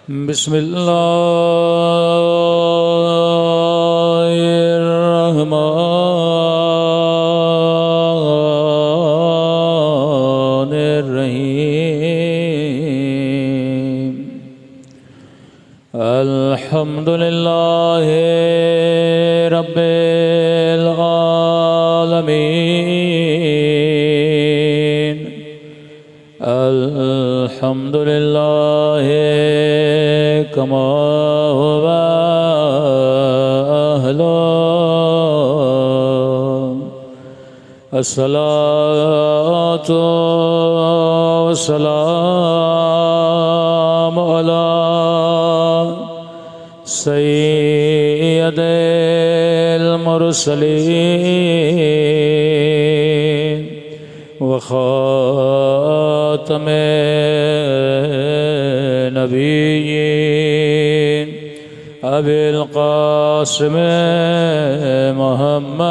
بسم اللہ الرحمن الرحیم الحمد للہ رب العالمین الحمد للہ کما هو أهله الصلاة والسلام على سيد المرسلين وخاتم النبيين أبي القاسم محمد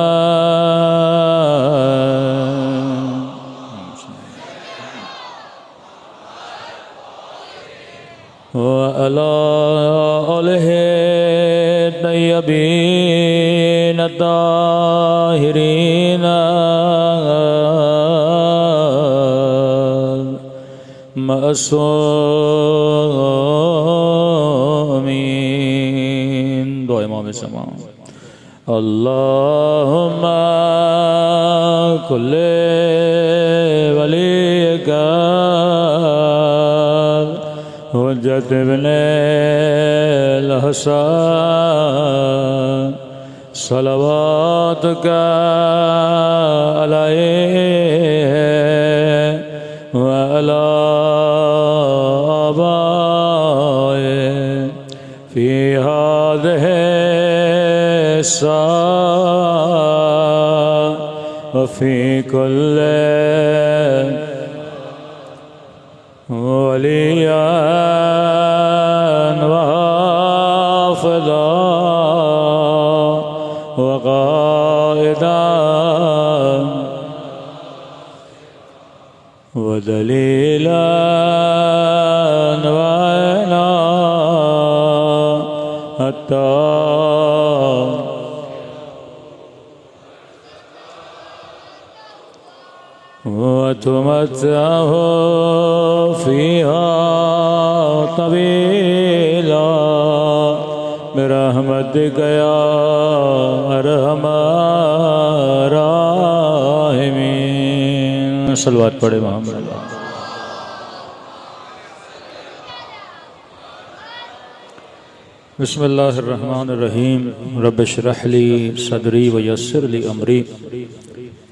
وعلى آله الطيبين الطاهرين معصومين. دعا امام سما اللهم كل وليك حجت ابن الحسن صلواتك عليه وعلى آبائه في هذه الساعة وفي كل وليا وحافظا وقائدا ودليلا وعينا حتى وتمتعه فيها طويلا برحمتك يا ارحم الراحمين. صلوات پڑھے محمد. بسم اللہ الرحمن الرحیم. رب اشرح لي صدری ویسر لي امری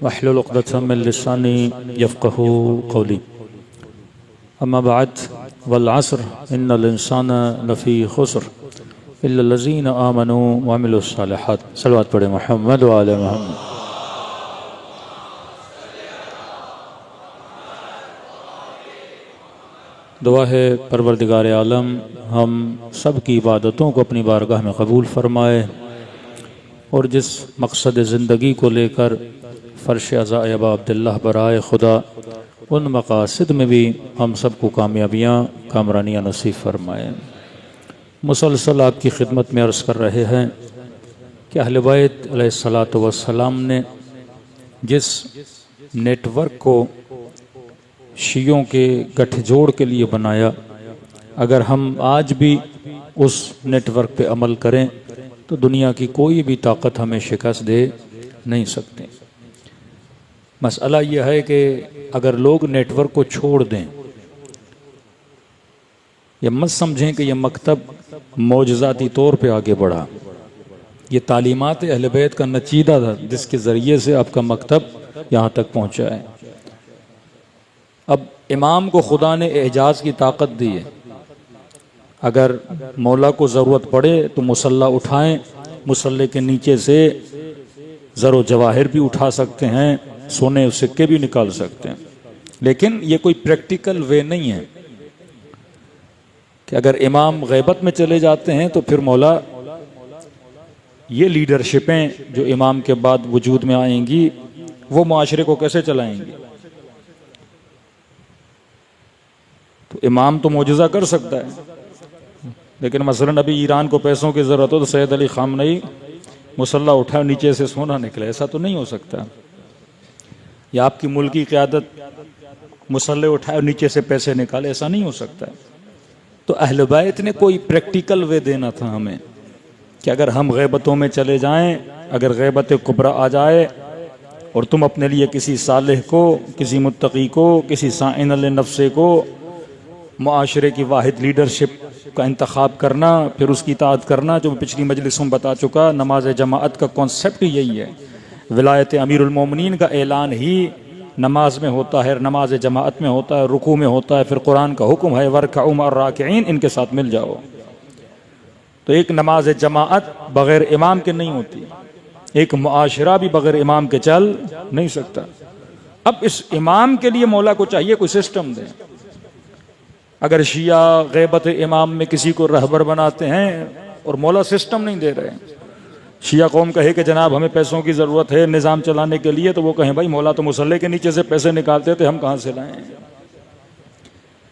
واحلل عقدۃ من لسانی یفقہوا قولی. اما بعد والعصر ان الانسان لفی خسر الا الذین آمنوا وعملوا الصالحات. صلوات پڑھے محمد وآل محمد. دعا ہے پروردگار عالم ہم سب کی عبادتوں کو اپنی بارگاہ میں قبول فرمائے اور جس مقصد زندگی کو لے کر فرش عزاء ابا عبداللہ برائے خدا ان مقاصد میں بھی ہم سب کو کامیابیاں کامرانیاں نصیب فرمائے. مسلسل آپ کی خدمت میں عرض کر رہے ہیں کہ اہل بیت علیہ السلام نے جس نیٹ ورک کو شیعوں کے گٹھ جوڑ کے لیے بنایا، اگر ہم آج بھی اس نیٹ ورک پہ عمل کریں تو دنیا کی کوئی بھی طاقت ہمیں شکست دے نہیں سکتے. مسئلہ یہ ہے کہ اگر لوگ نیٹ ورک کو چھوڑ دیں، یہ مت سمجھیں کہ یہ مکتب معجزاتی طور پہ آگے بڑھا. یہ تعلیمات اہل بیت کا نچیدہ تھا جس کے ذریعے سے آپ کا مکتب یہاں تک پہنچا ہے. اب امام کو خدا نے اعجاز کی طاقت دی ہے. اگر مولا کو ضرورت پڑے تو مصلی اٹھائیں، مصلی کے نیچے سے زر و جواہر بھی اٹھا سکتے ہیں، سونے سکے بھی نکال سکتے ہیں. لیکن یہ کوئی پریکٹیکل وے نہیں ہے کہ اگر امام غیبت میں چلے جاتے ہیں تو پھر مولا یہ لیڈرشپیں جو امام کے بعد وجود میں آئیں گی وہ معاشرے کو کیسے چلائیں گی؟ تو امام تو معجزہ کر سکتا ہے لیکن مثلا ابھی ایران کو پیسوں کی ضرورت ہو تو سید علی خامنئی مسلح اٹھائے نیچے سے سونا نکلے، ایسا تو نہیں ہو سکتا. یا آپ کی ملکی قیادت مسلح اٹھائے اور نیچے سے پیسے نکالے، ایسا نہیں ہو سکتا. تو اہل بیت نے کوئی پریکٹیکل وے دینا تھا ہمیں کہ اگر ہم غیبتوں میں چلے جائیں، اگر غیبت کبریٰ آ جائے اور تم اپنے لیے کسی صالح کو، کسی متقی کو، کسی سائن لنفس کو معاشرے کی واحد لیڈرشپ کا انتخاب کرنا، پھر اس کی اطاعت کرنا، جو پچھلی مجلسوں میں بتا چکا. نماز جماعت کا کانسیپٹ یہی ہے. ولایت امیر المومنین کا اعلان ہی نماز میں ہوتا ہے، نماز جماعت میں ہوتا ہے، رکوع میں ہوتا ہے. پھر قرآن کا حکم ہے وَارْكَعُوا مَعَ الرَّاكِعِينَ، ان کے ساتھ مل جاؤ. تو ایک نماز جماعت بغیر امام کے نہیں ہوتی، ایک معاشرہ بھی بغیر امام کے چل نہیں سکتا. اب اس امام کے لیے مولا کو چاہیے کوئی سسٹم دے. اگر شیعہ غیبت امام میں کسی کو رہبر بناتے ہیں اور مولا سسٹم نہیں دے رہے، شیعہ قوم کہے کہ جناب ہمیں پیسوں کی ضرورت ہے نظام چلانے کے لیے، تو وہ کہیں بھائی مولا تو مسلح کے نیچے سے پیسے نکالتے تھے، ہم کہاں سے لائیں.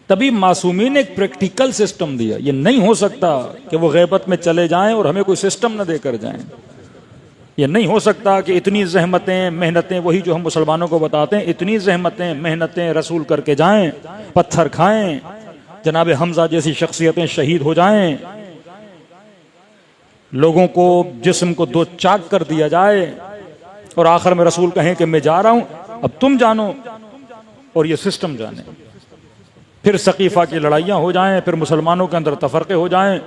تبھی معصومین نے ایک پریکٹیکل سسٹم دیا. یہ نہیں ہو سکتا کہ وہ غیبت میں چلے جائیں اور ہمیں کوئی سسٹم نہ دے کر جائیں. یہ نہیں ہو سکتا کہ اتنی زحمتیں محنتیں، وہی جو ہم مسلمانوں کو بتاتے ہیں، اتنی زحمتیں محنتیں رسول کر کے جائیں، پتھر کھائیں، جناب حمزہ جیسی شخصیتیں شہید ہو جائیں، لوگوں کو جسم کو دو چاک کر دیا جائے، اور آخر میں رسول کہیں کہ میں جا رہا ہوں، اب تم جانو اور یہ سسٹم جانے. پھر ثقیفہ کی لڑائیاں ہو جائیں، پھر مسلمانوں کے اندر تفرقے ہو جائیں،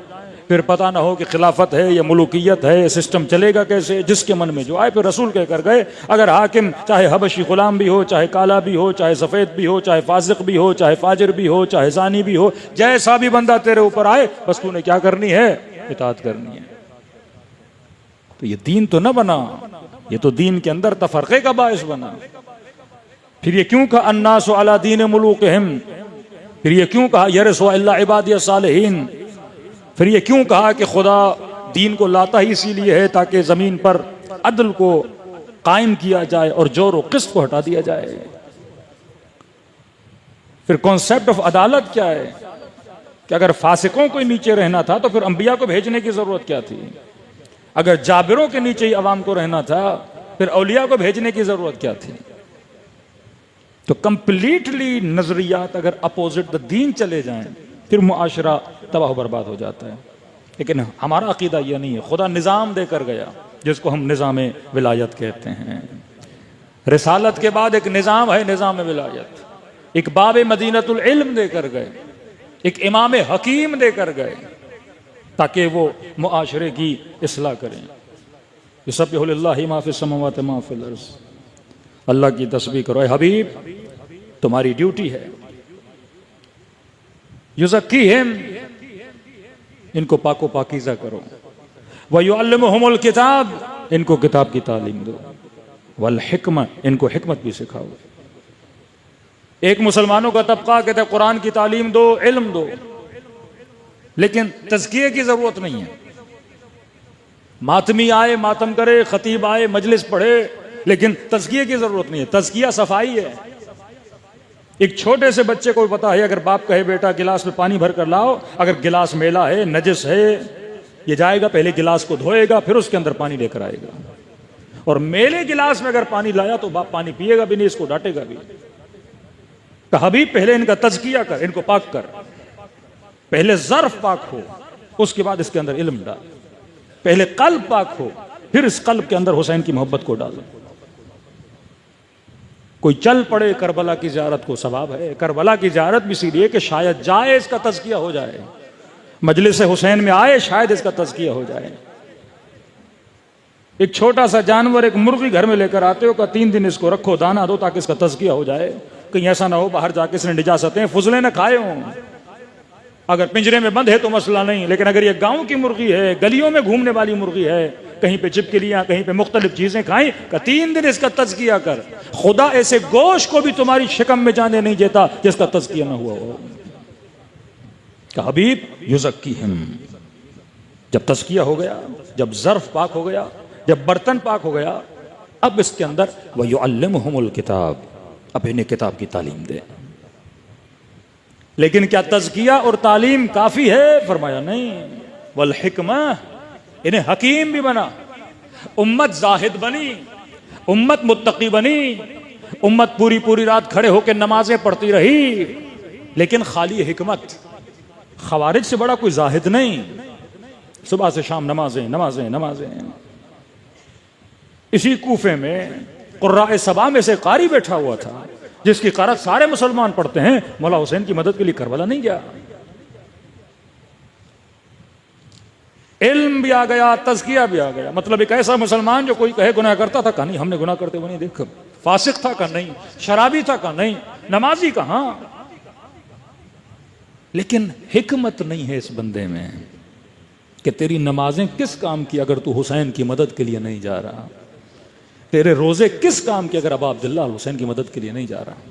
پھر پتہ نہ ہو کہ خلافت ہے یا ملوکیت ہے، سسٹم چلے گا کیسے. جس کے من میں جو آئے. پھر رسول کہہ کر گئے اگر حاکم چاہے حبشی غلام بھی ہو، چاہے کالا بھی ہو، چاہے سفید بھی ہو، چاہے فاسق بھی ہو، چاہے فاجر بھی ہو، چاہے زانی بھی ہو، جیسا بھی بندہ تیرے اوپر آئے، بس تو نے کیا کرنی ہے؟ اطاعت کرنی ہے. تو یہ دین تو نہ بنا، یہ تو دین کے اندر تفرقے کا باعث بنا. پھر یہ کیوں کہا الناس علی دین ملوکہم، پھر یہ کیوں کہا یرث الا عبادی الصالحین، پھر یہ کیوں کہا کہ خدا دین کو لاتا ہی اسی لیے ہے تاکہ زمین پر عدل کو قائم کیا جائے اور جور و قسط کو ہٹا دیا جائے. پھر کانسیپٹ آف عدالت کیا ہے کہ اگر فاسقوں کو نیچے رہنا تھا تو پھر انبیاء کو بھیجنے کی ضرورت کیا تھی؟ اگر جابروں کے نیچے ہی عوام کو رہنا تھا پھر اولیاء کو بھیجنے کی ضرورت کیا تھی؟ تو کمپلیٹلی نظریات اگر اپوزٹ دا دین چلے جائیں پھر معاشرہ تباہ و برباد ہو جاتا ہے. لیکن ہمارا عقیدہ یہ نہیں ہے. خدا نظام دے کر گیا جس کو ہم نظام ولایت کہتے ہیں. رسالت کے بعد ایک نظام ہے، نظام ولایت. ایک باب مدینۃ العلم دے کر گئے، ایک امام حکیم دے کر گئے تاکہ وہ معاشرے کی اصلاح کریں. یسبح للہ ما فی السماوات ما فی الارض. اللہ کی تسبیح کرو. اے حبیب تمہاری ڈیوٹی ہے. یزکیہم، ان کو پاک و پاکیزہ کرو. وَيُعَلِّمُهُمُ الْكِتَابِ، ان کو کتاب کی تعلیم دو. وَالْحِکْمَةِ، ان کو حکمت بھی سکھاؤ. ایک مسلمانوں کا طبقہ کہتا ہے قرآن کی تعلیم دو، علم دو، لیکن تزکیے کی ضرورت نہیں ہے. ماتمی آئے ماتم کرے، خطیب آئے مجلس پڑھے، لیکن تزکیے کی ضرورت نہیں ہے. تزکیہ صفائی ہے. ایک چھوٹے سے بچے کو پتا ہے اگر باپ کہے بیٹا گلاس میں پانی بھر کر لاؤ، اگر گلاس میلا ہے نجس ہے، یہ جائے گا پہلے گلاس کو دھوئے گا پھر اس کے اندر پانی لے کر آئے گا. اور میلے گلاس میں اگر پانی لایا تو باپ پانی پیے گا بھی نہیں، اس کو ڈانٹے گا بھی. کہ حبیب پہلے ان کا تزکیہ کر، ان کو پاک کر. پہلے ظرف پاک ہو، اس کے بعد اس کے اندر علم ڈال. پہلے قلب پاک ہو، پھر اس قلب کے اندر حسین کی محبت کو ڈالو. کوئی چل پڑے کربلا کی زیارت کو ثواب ہے. کربلا کی زیارت بھی اسی لیے کہ شاید جائے اس کا تزکیہ ہو جائے. مجلس حسین میں آئے شاید اس کا تزکیہ ہو جائے. ایک چھوٹا سا جانور، ایک مرغی گھر میں لے کر آتے ہو کہ 3 دن اس کو رکھو، دانا دو تاکہ اس کا تزکیہ ہو جائے. کہیں ایسا نہ ہو باہر جا کے اس نے نجاستیں فضلے نہ کھائے ہوں. اگر پنجرے میں بند ہے تو مسئلہ نہیں، لیکن اگر یہ گاؤں کی مرغی ہے، گلیوں میں گھومنے والی مرغی ہے، کہیں پہ چپکلیاں، کہیں پہ مختلف چیزیں کھائیں، کہ 3 دن اس کا تزکیہ کر. خدا ایسے گوشت کو بھی تمہاری شکم میں جانے نہیں دیتا جس کا تزکیہ نہ ہوا ہو. کہ حبیب یزکیہم، جب تزکیہ ہو گیا، جب ظرف پاک ہو گیا، جب برتن پاک ہو گیا، اب اس کے اندر وَيُعَلِّمُهُمُ الْكِتَابِ، اب انہیں کتاب کی تعلیم دے. لیکن کیا تزکیہ اور تعلیم کافی ہے؟ فرمایا نہیں، والحکمہ، انہیں حکیم بھی بنا، امت زاہد بنی، امت متقی بنی، امت پوری پوری رات کھڑے ہو کے نمازیں پڑھتی رہی، لیکن خالی حکمت۔ خوارج سے بڑا کوئی زاہد نہیں، صبح سے شام نمازیں نمازیں نمازیں۔ اسی کوفے میں قراء سبا میں سے قاری بیٹھا ہوا تھا جس کی قرأت سارے مسلمان پڑھتے ہیں، مولا حسین کی مدد کے لیے کربلا نہیں گیا۔ علم بھی آ گیا، تزکیہ بھی آ گیا، مطلب ایک ایسا مسلمان جو کوئی کہے گناہ کرتا تھا، کہا نہیں ہم نے گناہ کرتے ہوئے نہیں دیکھا، فاسق تھا کہا نہیں، شرابی تھا کہا نہیں، نمازی کہاں، لیکن حکمت نہیں ہے اس بندے میں کہ تیری نمازیں کس کام کی اگر تو حسین کی مدد کے لیے نہیں جا رہا، تیرے روزے کس کام کے اگر ابا عبداللہ حسین کی مدد کے لیے نہیں جا رہا۔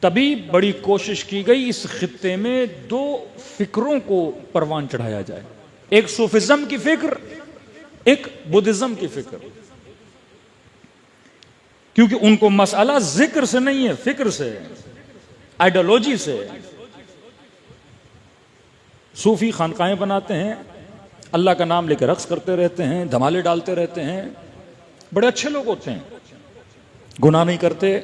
تبھی بڑی کوشش کی گئی اس خطے میں دو فکروں کو پروان چڑھایا جائے، ایک صوفیزم کی فکر، ایک بدھزم کی فکر، کیونکہ ان کو مسئلہ ذکر سے نہیں ہے، فکر سے، آئیڈیالوجی سے۔ صوفی خانقاہیں بناتے ہیں، اللہ کا نام لے کے رقص کرتے رہتے ہیں، دھمالے ڈالتے رہتے ہیں، بڑے اچھے لوگ ہوتے ہیں، گناہ نہیں کرتے،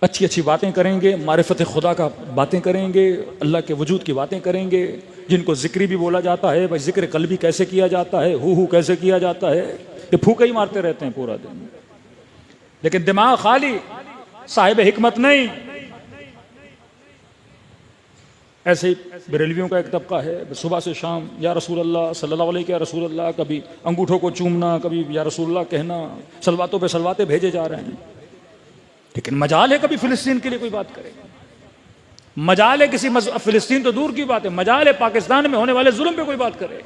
اچھی اچھی باتیں کریں گے، معرفت خدا کا باتیں کریں گے، اللہ کے وجود کی باتیں کریں گے، جن کو ذکری بھی بولا جاتا ہے، بھائی ذکر قلبی کیسے کیا جاتا ہے، ہو کیسے کیا جاتا ہے، یہ پھوکے ہی مارتے رہتے ہیں پورا دن، لیکن دماغ خالی، صاحب حکمت نہیں۔ ایسے ہی بریلویوں کا ایک طبقہ ہے، صبح سے شام یا رسول اللہ صلی اللہ علیہ یا رسول اللہ، کبھی انگوٹھوں کو چومنا، کبھی یا رسول اللہ کہنا، صلواتوں پہ صلواتے بھیجے جا رہے ہیں، لیکن مجال ہے کبھی فلسطین کے لیے کوئی بات کرے، مجال ہے کسی فلسطین تو دور کی بات ہے، مجال ہے پاکستان میں ہونے والے ظلم پہ کوئی بات کرے۔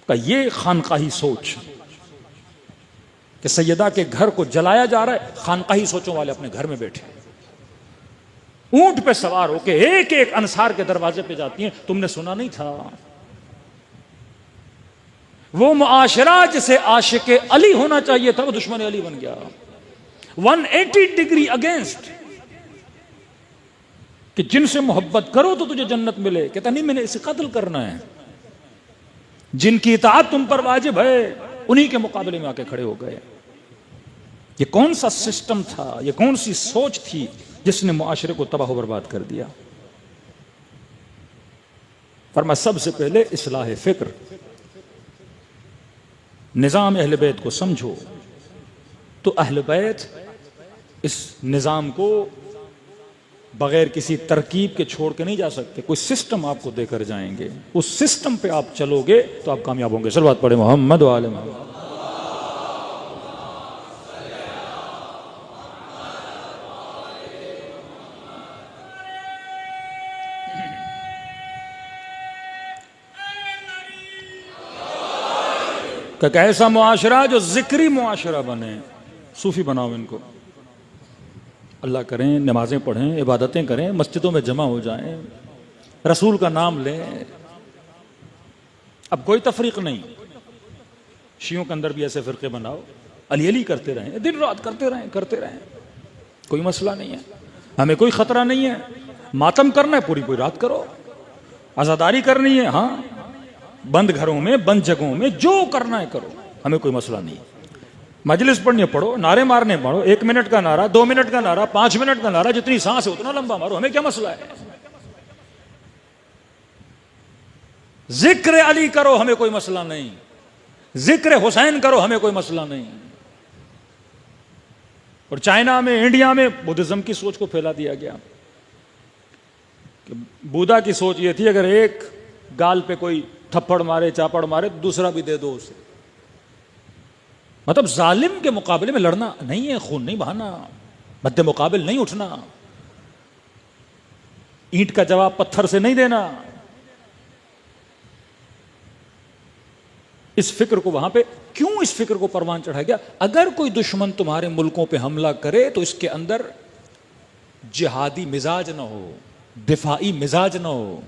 کہ یہ خانقاہی سوچ کہ سیدہ کے گھر کو جلایا جا رہا ہے، خانقاہی سوچوں والے اپنے گھر میں بیٹھے اونٹ پہ سوار ہو کے ایک ایک انصار کے دروازے پہ جاتی ہیں، تم نے سنا نہیں تھا وہ معاشرہ جسے عاشق علی ہونا چاہیے تھا وہ دشمن علی بن گیا، 180 ڈگری اگینسٹ، کہ جن سے محبت کرو تو تجھے جنت ملے، کہتا نہیں میں نے اسے قتل کرنا ہے، جن کی اطاعت تم پر واجب ہے انہی کے مقابلے میں آ کے کھڑے ہو گئے۔ یہ کون سا سسٹم تھا، یہ کون سی سوچ تھی جس نے معاشرے کو تباہ و برباد کر دیا؟ فرمایا سب سے پہلے اصلاح فکر، نظام اہل بیت کو سمجھو، تو اہل بیت اس نظام کو بغیر کسی ترکیب کے چھوڑ کے نہیں جا سکتے، کوئی سسٹم آپ کو دے کر جائیں گے، اس سسٹم پہ آپ چلو گے تو آپ کامیاب ہوں گے۔ صلوات پڑھے محمد و آل محمد۔ کہ ایسا معاشرہ جو ذکری معاشرہ بنے، صوفی بناؤ ان کو، اللہ کریں، نمازیں پڑھیں، عبادتیں کریں، مسجدوں میں جمع ہو جائیں، رسول کا نام لیں، اب کوئی تفریق نہیں، شیعوں کے اندر بھی ایسے فرقے بناؤ، علی علی کرتے رہیں، دن رات کرتے رہیں، کوئی مسئلہ نہیں ہے، ہمیں کوئی خطرہ نہیں ہے، ماتم کرنا ہے پوری پوری رات کرو، عزاداری کرنی ہے ہاں، بند گھروں میں بند جگہوں میں جو کرنا ہے کرو، ہمیں کوئی مسئلہ نہیں ہے، مجلس پڑھنے پڑھو، نعرے مارنے پڑھو، 1 منٹ کا نعرہ، 2 منٹ کا نعرہ، 5 منٹ کا نعرہ، جتنی سانس ہے اتنا لمبا مارو، ہمیں کیا مسئلہ ہے، ذکر علی کرو ہمیں کوئی مسئلہ نہیں، ذکر حسین کرو ہمیں کوئی مسئلہ نہیں۔ اور چائنا میں، انڈیا میں بدھزم کی سوچ کو پھیلا دیا گیا کہ بودھا کی سوچ یہ تھی اگر ایک گال پہ کوئی تھپڑ مارے چاپڑ مارے دوسرا بھی دے دو اسے، مطلب ظالم کے مقابلے میں لڑنا نہیں ہے، خون نہیں بہانا، مد مقابل نہیں اٹھنا، اینٹ کا جواب پتھر سے نہیں دینا۔ اس فکر کو وہاں پہ کیوں اس فکر کو پروان چڑھایا گیا؟ اگر کوئی دشمن تمہارے ملکوں پہ حملہ کرے تو اس کے اندر جہادی مزاج نہ ہو، دفاعی مزاج نہ ہو،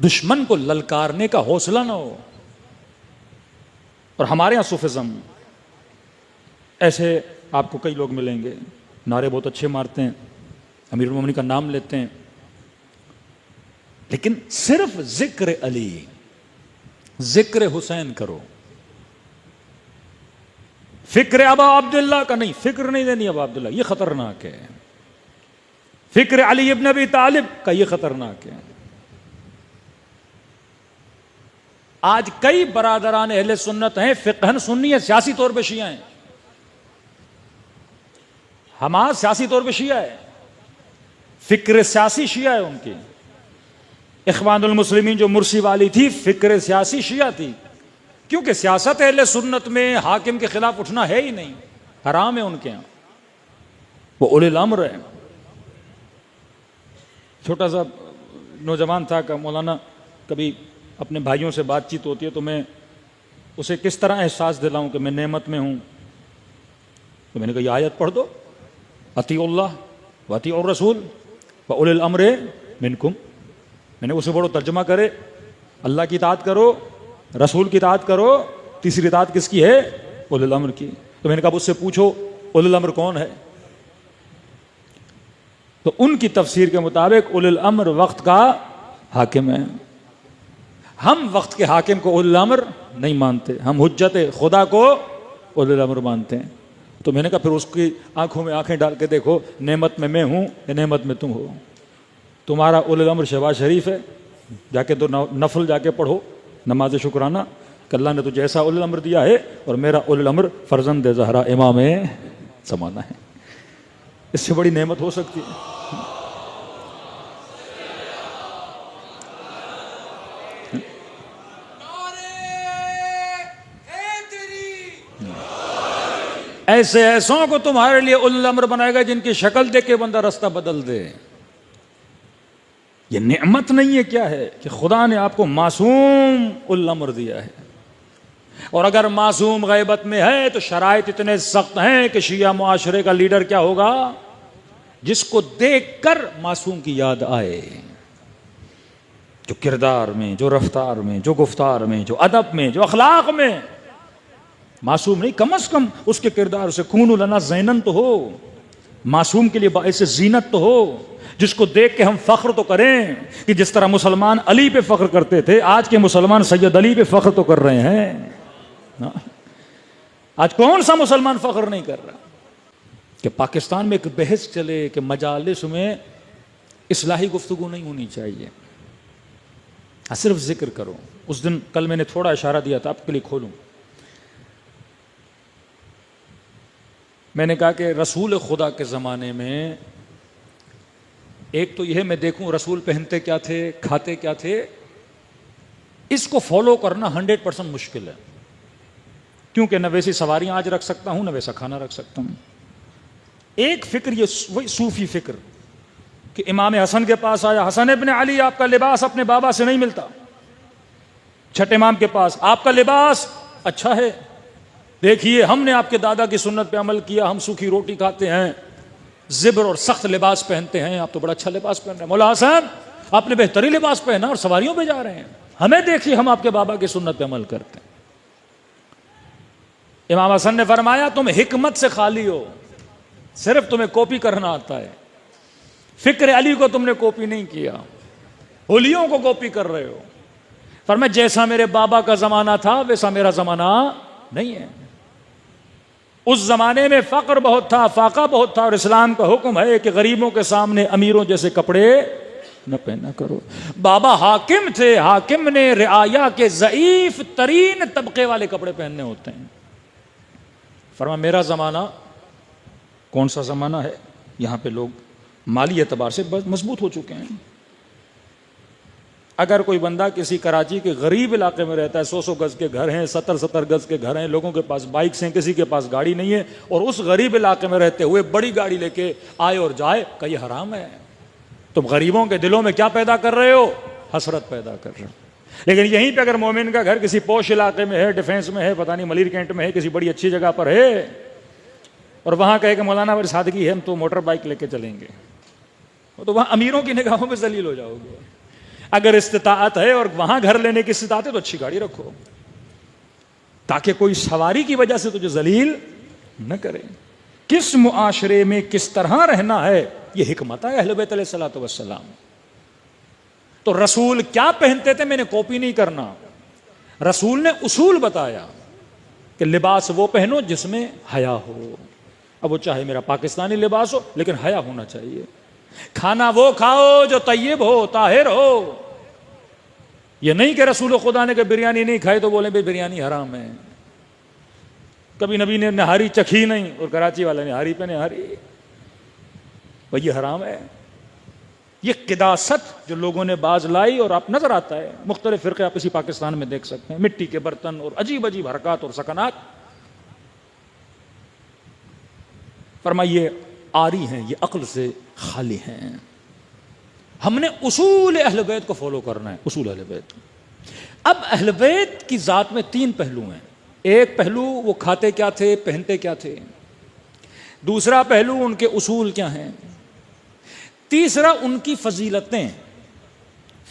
دشمن کو للکارنے کا حوصلہ نہ ہو۔ اور ہمارے یہاں صوفیزم ایسے آپ کو کئی لوگ ملیں گے، نعرے بہت اچھے مارتے ہیں، امیر المومنین کا نام لیتے ہیں، لیکن صرف ذکر علی، ذکر حسین کرو، فکر ابا عبداللہ کا نہیں، فکر نہیں دینی ابا عبداللہ، یہ خطرناک ہے، فکر علی ابن ابی طالب کا یہ خطرناک ہے۔ آج کئی برادران اہل سنت ہیں، فقہن سنی ہے، سیاسی طور پہ شیعہ ہیں، حماس سیاسی طور پہ شیعہ ہے، فکر سیاسی شیعہ ہے ان کی۔ اخوان المسلمین جو مرسی والی تھی، فکر سیاسی شیعہ تھی، کیونکہ سیاست اہل سنت میں حاکم کے خلاف اٹھنا ہے ہی نہیں، حرام ہے ان کے ہاں، وہ اولی الامر ہے۔ چھوٹا سا نوجوان تھا کہ مولانا کبھی اپنے بھائیوں سے بات چیت ہوتی ہے تو میں اسے کس طرح احساس دلاؤں کہ میں نعمت میں ہوں، تو میں نے کہا یہ آیت پڑھ دو، اطیعوا اللہ واطیعوا الرسول واولی الامر منکم۔ میں نے اسے بڑو ترجمہ کرے، اللہ کی اطاعت کرو، رسول کی اطاعت کرو، تیسری اطاعت کس کی ہے؟ اولی الامر کی۔ تو میں نے کہا اس سے پوچھو اولی الامر کون ہے؟ تو ان کی تفسیر کے مطابق اولی الامر وقت کا حاکم ہے۔ ہم وقت کے حاکم کو اولی الامر نہیں مانتے، ہم حجت خدا کو اولی الامر مانتے ہیں۔ تو میں نے کہا پھر اس کی آنکھوں میں آنکھیں ڈال کے دیکھو، نعمت میں میں ہوں یا نعمت میں تم ہو؟ تمہارا اولی الامر شہباز شریف ہے، جا کے دو نفل جا کے پڑھو، نماز شکرانہ کہ اللہ نے تجھے ایسا اولی الامر دیا ہے، اور میرا اولی الامر فرزند زہرا امام زمانہ ہے۔ اس سے بڑی نعمت ہو سکتی ہے؟ ایسے ایسوں کو تمہارے لیے اولی الامر بنائے گا جن کی شکل دیکھ کے بندہ رستہ بدل دے۔ یہ نعمت نہیں ہے کیا ہے کہ خدا نے آپ کو معصوم اولی الامر دیا ہے، اور اگر معصوم غیبت میں ہے تو شرائط اتنے سخت ہیں کہ شیعہ معاشرے کا لیڈر کیا ہوگا؟ جس کو دیکھ کر معصوم کی یاد آئے، جو کردار میں، جو رفتار میں، جو گفتار میں، جو ادب میں، جو اخلاق میں معصوم نہیں، کم از کم اس کے کردار سے کونوا لنا زینن تو ہو، معصوم کے لیے باعث زینت تو ہو، جس کو دیکھ کے ہم فخر تو کریں کہ جس طرح مسلمان علی پہ فخر کرتے تھے، آج کے مسلمان سید علی پہ فخر تو کر رہے ہیں۔ آج کون سا مسلمان فخر نہیں کر رہا؟ کہ پاکستان میں ایک بحث چلے کہ مجالس میں اصلاحی گفتگو نہیں ہونی چاہیے، صرف ذکر کرو۔ اس دن کل میں نے تھوڑا اشارہ دیا تھا، آپ کے لیے کھولوں۔ میں نے کہا کہ رسول خدا کے زمانے میں ایک تو یہ میں دیکھوں رسول پہنتے کیا تھے، کھاتے کیا تھے، اس کو فالو کرنا 100% مشکل ہے، کیونکہ نہ ویسی سواریاں آج رکھ سکتا ہوں، نہ ویسا کھانا رکھ سکتا ہوں۔ ایک فکر یہ وہی صوفی فکر کہ امام حسن کے پاس آیا، حسن ابن علی آپ کا لباس اپنے بابا سے نہیں ملتا، چھٹے امام کے پاس آپ کا لباس اچھا ہے، دیکھیے ہم نے آپ کے دادا کی سنت پہ عمل کیا، ہم سوکھی روٹی کھاتے ہیں، زبر اور سخت لباس پہنتے ہیں، آپ تو بڑا اچھا لباس پہن رہے ہیں، مولا حسن آپ نے بہترین لباس پہنا اور سواریوں پہ جا رہے ہیں، ہمیں دیکھیے ہم آپ کے بابا کی سنت پہ عمل کرتے ہیں۔ امام حسن نے فرمایا تم حکمت سے خالی ہو، صرف تمہیں کاپی کرنا آتا ہے، فکر علی کو تم نے کاپی نہیں کیا، ہولیوں کو کاپی کر رہے ہو۔ فرمایا جیسا میرے بابا کا زمانہ تھا ویسا میرا زمانہ نہیں ہے، اس زمانے میں فقر بہت تھا، فاقہ بہت تھا، اور اسلام کا حکم ہے کہ غریبوں کے سامنے امیروں جیسے کپڑے نہ پہنا کرو۔ بابا حاکم تھے، حاکم نے رعایا کے ضعیف ترین طبقے والے کپڑے پہننے ہوتے ہیں۔ فرمایا میرا زمانہ کون سا زمانہ ہے؟ یہاں پہ لوگ مالی اعتبار سے مضبوط ہو چکے ہیں۔ اگر کوئی بندہ کسی کراچی کے غریب علاقے میں رہتا ہے، 100 گز کے گھر ہیں، 70 گز کے گھر ہیں، لوگوں کے پاس بائکس ہیں، کسی کے پاس گاڑی نہیں ہے، اور اس غریب علاقے میں رہتے ہوئے بڑی گاڑی لے کے آئے اور جائے، کہ یہ حرام ہے۔ تم غریبوں کے دلوں میں کیا پیدا کر رہے ہو؟ حسرت پیدا کر رہے ہو۔ لیکن یہیں پہ اگر مومن کا گھر کسی پوش علاقے میں ہے، ڈیفینس میں ہے، پتہ نہیں ملیر کینٹ میں ہے، کسی بڑی اچھی جگہ پر ہے، اور وہاں کہے کہ مولانا بڑی سادگی ہے، ہم تو موٹر بائک لے کے چلیں گے، تو وہاں امیروں کی نگاہوں میں ذلیل ہو جاؤ گے۔ اگر استطاعت ہے اور وہاں گھر لینے کی استطاعت ہے تو اچھی گاڑی رکھو، تاکہ کوئی سواری کی وجہ سے تجھے ذلیل نہ کریں. کس معاشرے میں کس طرح رہنا ہے یہ حکمت ہے اہل بیت علیہ الصلوۃ والسلام. تو رسول کیا پہنتے تھے میں نے کاپی نہیں کرنا. رسول نے اصول بتایا کہ لباس وہ پہنو جس میں حیا ہو. اب وہ چاہے میرا پاکستانی لباس ہو لیکن حیا ہونا چاہیے. کھانا وہ کھاؤ جو طیب ہو طاہر ہو. یہ نہیں کہ رسول خدا نے کہ بریانی نہیں کھائی تو بولیں بھائی بریانی حرام ہے. کبھی نبی نے نہاری چکھی نہیں اور کراچی والے نہاری پہ نہاری, بھائی یہ حرام ہے. یہ قداست جو لوگوں نے باز لائی اور آپ نظر آتا ہے مختلف فرقے آپ اسی پاکستان میں دیکھ سکتے ہیں, مٹی کے برتن اور عجیب عجیب حرکات اور سکنات. فرمائیے آری ہیں, یہ عقل سے خالی ہیں. ہم نے اصول اہل بیت کو فالو کرنا ہے, اصول اہل بیت. اب اہل بیت کی ذات میں 3 پہلو ہیں. ایک پہلو وہ کھاتے کیا تھے, پہنتے کیا تھے. دوسرا پہلو ان کے اصول کیا ہیں. تیسرا ان کی فضیلتیں.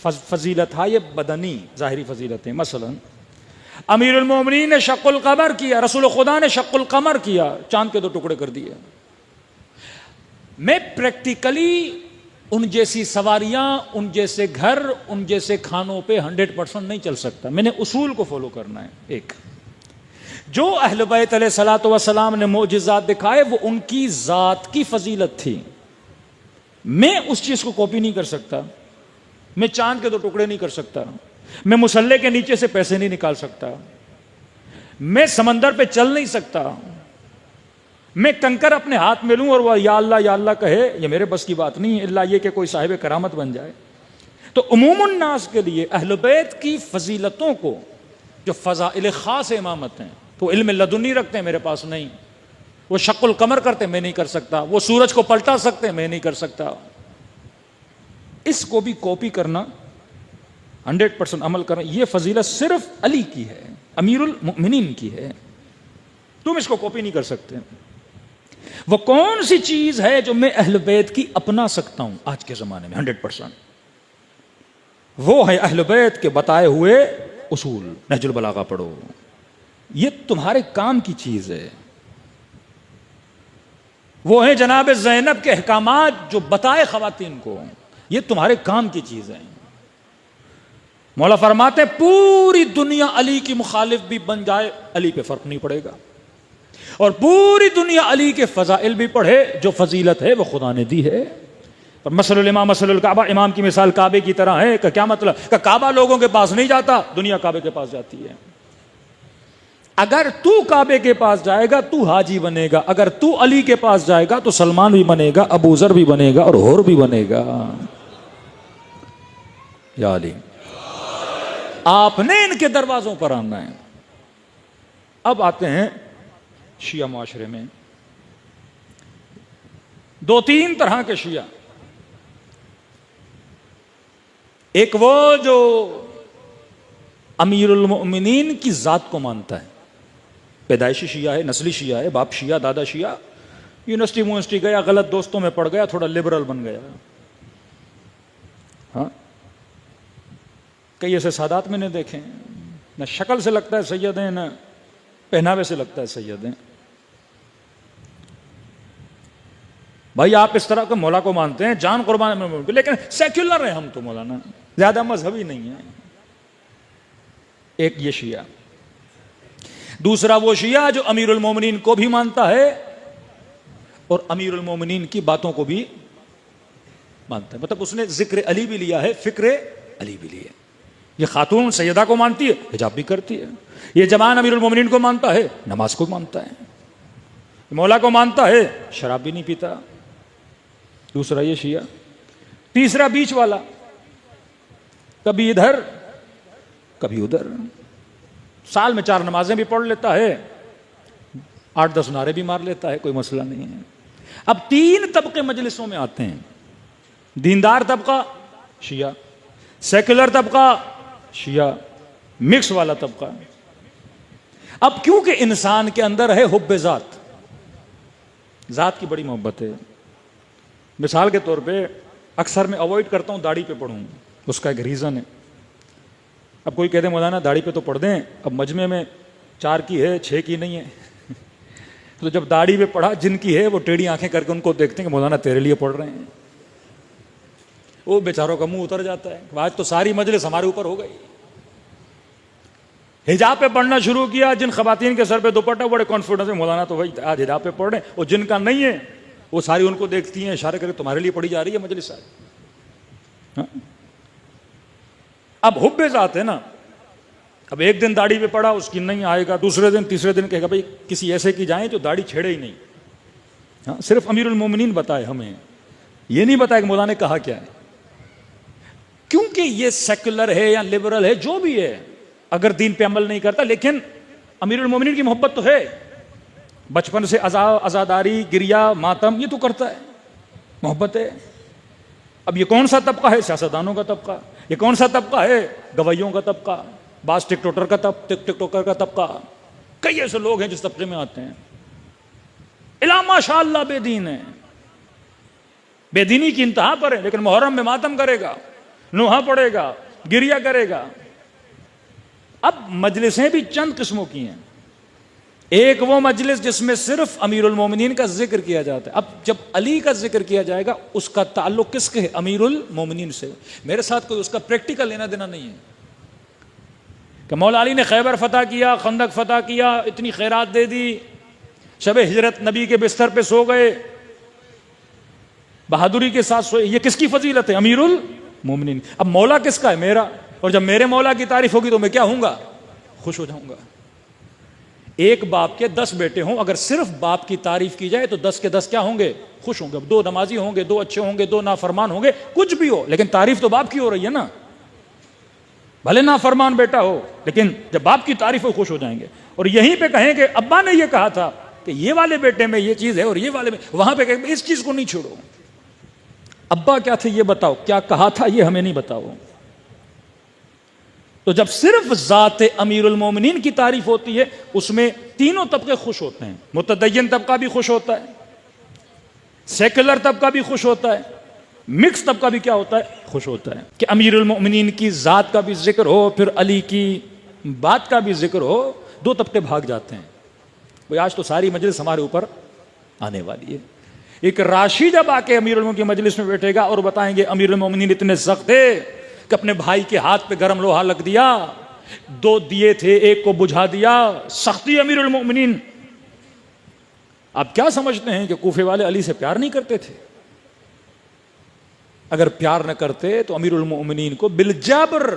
فضیلت ہے یہ بدنی ظاہری فضیلتیں. مثلا امیر المومنین نے شق القمر کیا, رسول خدا نے شق القمر کیا, چاند کے 2 ٹکڑے کر دیے. میں پریکٹیکلی ان جیسی سواریاں, ان جیسے گھر, ان جیسے کھانوں پہ 100% نہیں چل سکتا. میں نے اصول کو فالو کرنا ہے. ایک جو اہل بیت علیہ الصلوۃ والسلام نے معجزات دکھائے وہ ان کی ذات کی فضیلت تھی. میں اس چیز کو کاپی نہیں کر سکتا. میں چاند کے 2 ٹکڑے نہیں کر سکتا. میں مصلے کے نیچے سے پیسے نہیں نکال سکتا. میں سمندر پہ چل نہیں سکتا. میں کنکر اپنے ہاتھ میں لوں اور وہ یا اللہ کہے, یہ میرے بس کی بات نہیں ہے, اللہ یہ کہ کوئی صاحب کرامت بن جائے. تو عموم الناس کے لیے اہل بیت کی فضیلتوں کو, جو فضائل خاص امامت ہیں, تو علم لدنی رکھتے ہیں, میرے پاس نہیں. وہ شق القمر کرتے میں نہیں کر سکتا. وہ سورج کو پلٹا سکتے میں نہیں کر سکتا. اس کو بھی کاپی کرنا, 100% عمل کرنا, یہ فضیلت صرف علی کی ہے, امیر المؤمنین کی ہے. تم اس کو کاپی نہیں کر سکتے. وہ کون سی چیز ہے جو میں اہل بیت کی اپنا سکتا ہوں آج کے زمانے میں 100%؟ وہ ہے اہل بیت کے بتائے ہوئے اصول. نہج البلاغہ پڑھو, یہ تمہارے کام کی چیز ہے. وہ ہیں جناب زینب کے احکامات جو بتائے خواتین کو, یہ تمہارے کام کی چیز ہے. مولا فرماتے پوری دنیا علی کی مخالف بھی بن جائے علی پہ فرق نہیں پڑے گا, اور پوری دنیا علی کے فضائل بھی پڑھے, جو فضیلت ہے وہ خدا نے دی ہے. اور مثل الامام مثل الکعبہ, امام کی مثال کعبے کی طرح ہے. کہ کیا مطلب؟ کہ کعبہ لوگوں کے پاس نہیں جاتا, دنیا کعبے کے پاس جاتی ہے. اگر تو کعبے کے پاس جائے گا تو حاجی بنے گا, اگر تو علی کے پاس جائے گا تو سلمان بھی بنے گا, ابو ذر بھی بنے گا, اور ہور بھی بنے گا. یا علی, آپ نے ان کے دروازوں پر آنا ہے. اب آتے ہیں شیعہ معاشرے میں. 2-3 طرح کے شیعہ. ایک وہ جو امیر المؤمنین کی ذات کو مانتا ہے, پیدائشی شیعہ ہے, نسلی شیعہ ہے, باپ شیعہ دادا شیعہ, یونیورسٹی گیا, غلط دوستوں میں پڑ گیا, تھوڑا لبرل بن گیا. ہاں, کئی ایسے سادات میں نے دیکھے, نہ شکل سے لگتا ہے سید ہیں, نہ پہناوے سے لگتا ہے سید ہیں. بھائی آپ اس طرح کے مولا کو مانتے ہیں, جان قربان میں, لیکن سیکولر ہیں ہم تو مولانا, زیادہ مذہبی نہیں ہیں. ایک یہ شیعہ. دوسرا وہ شیعہ جو امیر المومنین کو بھی مانتا ہے اور امیر المومنین کی باتوں کو بھی مانتا ہے. مطلب اس نے ذکر علی بھی لیا ہے, فکر علی بھی لیا ہے. یہ خاتون سیدہ کو مانتی ہے, حجاب بھی کرتی ہے. یہ جوان امیر المومنین کو مانتا ہے, نماز کو مانتا ہے. مولا کو مانتا ہے, شراب بھی نہیں پیتا. دوسرا یہ شیعہ. تیسرا بیچ والا, کبھی ادھر کبھی ادھر, سال میں 4 نمازیں بھی پڑھ لیتا ہے, 8-10 نعرے بھی مار لیتا ہے, کوئی مسئلہ نہیں ہے. اب 3 طبقے مجلسوں میں آتے ہیں. دیندار طبقہ شیعہ, سیکولر طبقہ شیعہ, مکس والا طبقہ. اب کیونکہ انسان کے اندر ہے حب ذات, ذات کی بڑی محبت ہے. مثال کے طور پہ اکثر میں اوائڈ کرتا ہوں داڑھی پہ پڑھوں, اس کا ایک ریزن ہے. اب کوئی کہتے ہیں مولانا داڑھی پہ تو پڑھ دیں, اب مجمع میں 4 کی ہے 6 کی نہیں ہے. تو جب داڑھی پہ پڑھا جن کی ہے وہ ٹیڑھی آنکھیں کر کے ان کو دیکھتے ہیں کہ مولانا تیرے لیے پڑھ رہے ہیں. وہ بیچاروں کا منہ اتر جاتا ہے. آج تو ساری مجلس ہمارے اوپر ہو گئی. حجاب پہ پڑھنا شروع کیا, جن خواتین کے سر پہ دوپٹہ, بڑے کانفیڈنس میں مولانا تو بھائی آج حجاب پہ پڑھ رہے ہیں, اور جن کا نہیں ہے وہ ساری ان کو دیکھتی ہیں, اشارے کر کے تمہارے لیے پڑھی جا رہی ہے مجلس آج. اب حب ذات ہے نا. اب ایک دن داڑھی پہ پڑا, اس کی نہیں آئے گا, دوسرے دن تیسرے دن کہے گا بھائی کسی ایسے کی جائیں جو داڑھی چھیڑے ہی نہیں. صرف امیر المومنین بتائے ہمیں, یہ نہیں بتایا کہ مولانا نے کہا کیا ہے. کیونکہ یہ سیکولر ہے یا لبرل ہے, جو بھی ہے, اگر دین پہ عمل نہیں کرتا, لیکن امیر المومنین کی محبت تو ہے. بچپن سے عزاداری, گریا, ماتم, یہ تو کرتا ہے, محبت ہے. اب یہ کون سا طبقہ ہے؟ سیاستدانوں کا طبقہ. یہ کون سا طبقہ ہے؟ گویوں کا طبقہ, بعض ٹک ٹوکر کا طبقہ. کئی ایسے لوگ ہیں جس طبقے میں آتے ہیں. الا ماشاء اللہ بے دین ہے, بے دینی کی انتہا پر ہے, لیکن محرم میں ماتم کرے گا, نوحہ پڑے گا, گریا کرے گا. اب مجلسیں بھی چند قسموں کی ہیں. ایک وہ مجلس جس میں صرف امیر المومنین کا ذکر کیا جاتا ہے. اب جب علی کا ذکر کیا جائے گا, اس کا تعلق کس کے ہے؟ امیر المومنین سے. میرے ساتھ کوئی اس کا پریکٹیکل لینا دینا نہیں ہے کہ مولا علی نے خیبر فتح کیا, خندق فتح کیا, اتنی خیرات دے دی, شب ہجرت نبی کے بستر پہ سو گئے, بہادری کے ساتھ سوئے. یہ کس کی فضیلت ہے؟ امیر المومنین. اب مولا کس کا ہے؟ میرا. اور جب میرے مولا کی تعریف ہوگی تو میں کیا ہوں گا؟ خوش ہو جاؤں گا. ایک باپ کے 10 بیٹے ہوں, اگر صرف باپ کی تعریف کی جائے تو 10 کے 10 کیا ہوں گے؟ خوش ہوں گے. 2 نمازی ہوں گے, 2 اچھے ہوں گے, 2 نافرمان ہوں گے, کچھ بھی ہو, لیکن تعریف تو باپ کی ہو رہی ہے نا. بھلے نافرمان بیٹا ہو, لیکن جب باپ کی تعریف ہو خوش ہو جائیں گے. اور یہیں پہ کہیں کہ ابا نے یہ کہا تھا کہ یہ والے بیٹے میں یہ چیز ہے اور یہ والے میں, وہاں پہ کہیں اس چیز کو نہیں چھوڑو. ابا کیا تھے یہ بتاؤ, کیا کہا تھا یہ ہمیں نہیں بتاؤ. تو جب صرف ذات امیر المومنین کی تعریف ہوتی ہے, اس میں تینوں طبقے خوش ہوتے ہیں. متدین طبقہ بھی خوش ہوتا ہے, سیکولر طبقہ بھی خوش ہوتا ہے, مکس طبقہ بھی کیا ہوتا ہے؟ خوش ہوتا ہے. کہ امیر المومنین کی ذات کا بھی ذکر ہو, پھر علی کی بات کا بھی ذکر ہو, 2 طبقے بھاگ جاتے ہیں. وہ آج تو ساری مجلس ہمارے اوپر آنے والی ہے. ایک راشی جب آ کے امیر المومنین کی مجلس میں بیٹھے گا اور بتائیں گے امیر المومنین اتنے سخت تھے کہ اپنے بھائی کے ہاتھ پہ گرم لوہا لگ دیا, 2 دیے تھے, ایک کو بجھا دیا, سختی امیر المومنین. آپ کیا سمجھتے ہیں کہ کوفے والے علی سے پیار نہیں کرتے تھے؟ اگر پیار نہ کرتے تو امیر المومنین کو بالجبر